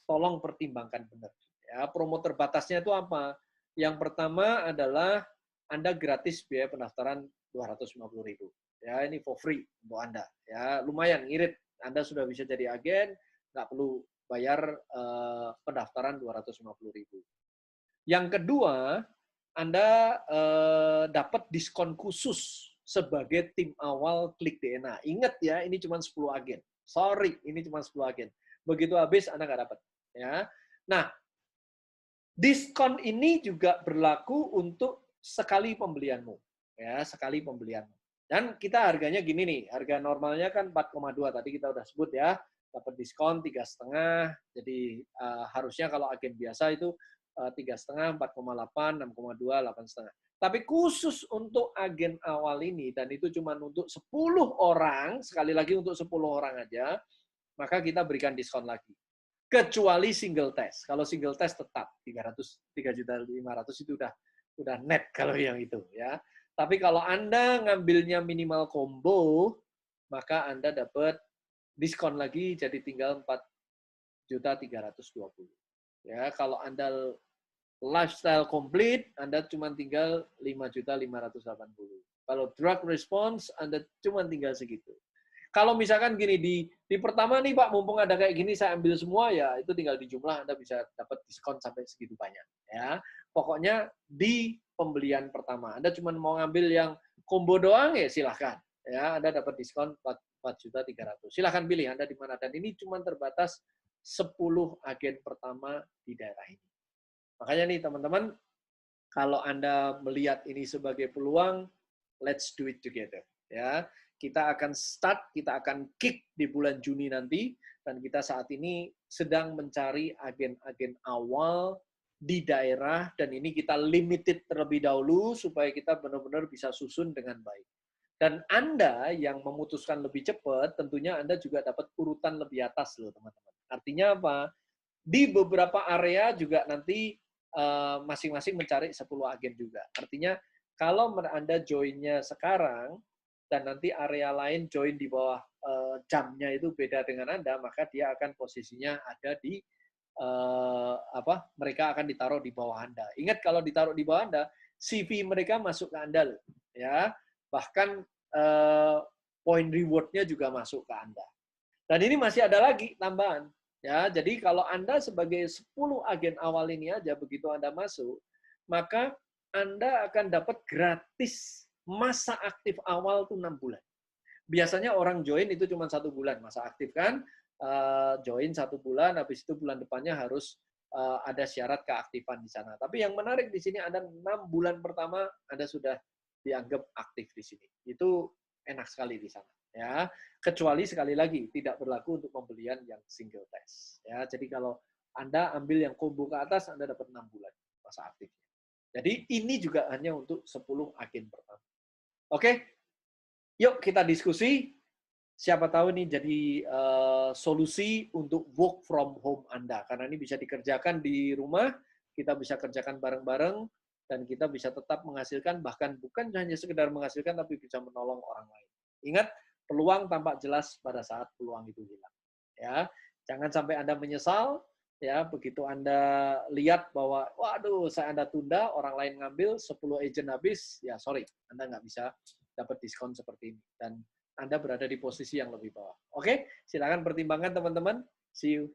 tolong pertimbangkan benar. Ya, promo terbatasnya itu apa? Yang pertama adalah Anda gratis biaya pendaftaran 250.000. Ya, ini for free untuk Anda. Ya, lumayan ngirit. Anda sudah bisa jadi agen, nggak perlu bayar pendaftaran 250.000. Yang kedua, Anda dapat diskon khusus sebagai tim awal Klik DNA. Ingat ya, ini cuma 10 agen. Sorry, ini cuma 10 agen. Begitu habis, Anda nggak dapat. Ya. Nah, diskon ini juga berlaku untuk sekali pembelianmu. Ya, sekali pembelianmu. Dan kita harganya gini nih, harga normalnya kan 4,2 tadi kita udah sebut ya, dapat diskon 3,5. Jadi harusnya kalau agen biasa itu 3,5, 4,8, 6,2, 8,5. Tapi khusus untuk agen awal ini, dan itu cuma untuk 10 orang, sekali lagi untuk 10 orang aja, maka kita berikan diskon lagi. Kecuali single test. Kalau single test tetap 3.500.000 itu udah net kalau yang itu ya. Tapi kalau Anda ngambilnya minimal combo, maka Anda dapat diskon lagi jadi tinggal 4.320.000. Ya, kalau Anda lifestyle complete, Anda cuma tinggal 5.580.000. Kalau drug response, Anda cuma tinggal segitu. Kalau misalkan gini, di pertama nih Pak, mumpung ada kayak gini, saya ambil semua, ya itu tinggal di jumlah, Anda bisa dapat diskon sampai segitu banyak. Ya, pokoknya di pembelian pertama. Anda cuma mau ngambil yang combo doang, ya silahkan. Ya, Anda dapat diskon 4.300.000. Silahkan pilih Anda di mana. Dan ini cuma terbatas 10 agen pertama di daerah ini. Makanya nih teman-teman, kalau Anda melihat ini sebagai peluang, let's do it together. Ya, kita akan start, kita akan kick di bulan Juni nanti, dan kita saat ini sedang mencari agen-agen awal di daerah, dan ini kita limited terlebih dahulu supaya kita benar-benar bisa susun dengan baik. Dan Anda yang memutuskan lebih cepat, tentunya Anda juga dapat urutan lebih atas loh teman-teman. Artinya apa? Di beberapa area juga nanti masing-masing mencari 10 agen juga. Artinya kalau Anda join-nya sekarang dan nanti area lain join di bawah jamnya itu beda dengan Anda, maka dia akan posisinya ada di mereka akan ditaruh di bawah Anda. Ingat kalau ditaruh di bawah Anda, CV mereka masuk ke Anda loh, ya. Bahkan point reward-nya juga masuk ke Anda. Dan ini masih ada lagi tambahan. Ya, jadi kalau Anda sebagai 10 agen awal ini aja, begitu Anda masuk, maka Anda akan dapat gratis masa aktif awal tuh 6 bulan. Biasanya orang join itu cuma 1 bulan masa aktif kan, join 1 bulan, habis itu bulan depannya harus ada syarat keaktifan di sana. Tapi yang menarik di sini Anda 6 bulan pertama Anda sudah dianggap aktif di sini. Itu enak sekali di sana. Ya, kecuali sekali lagi tidak berlaku untuk pembelian yang single test. Ya, jadi kalau Anda ambil yang combo ke atas, Anda dapat 6 bulan masa aktifnya. Jadi ini juga hanya untuk 10 agen pertama. Oke, yuk kita diskusi. Siapa tahu ini jadi solusi untuk work from home Anda. Karena ini bisa dikerjakan di rumah, kita bisa kerjakan bareng-bareng, dan kita bisa tetap menghasilkan, bahkan bukan hanya sekedar menghasilkan, tapi bisa menolong orang lain. Ingat, peluang tampak jelas pada saat peluang itu hilang. Ya, jangan sampai Anda menyesal. Ya, begitu Anda lihat bahwa, waduh, Anda tunda, orang lain ngambil, 10 agent habis, ya sorry, Anda nggak bisa dapat diskon seperti ini. Dan Anda berada di posisi yang lebih bawah. Oke, silakan pertimbangkan teman-teman. See you.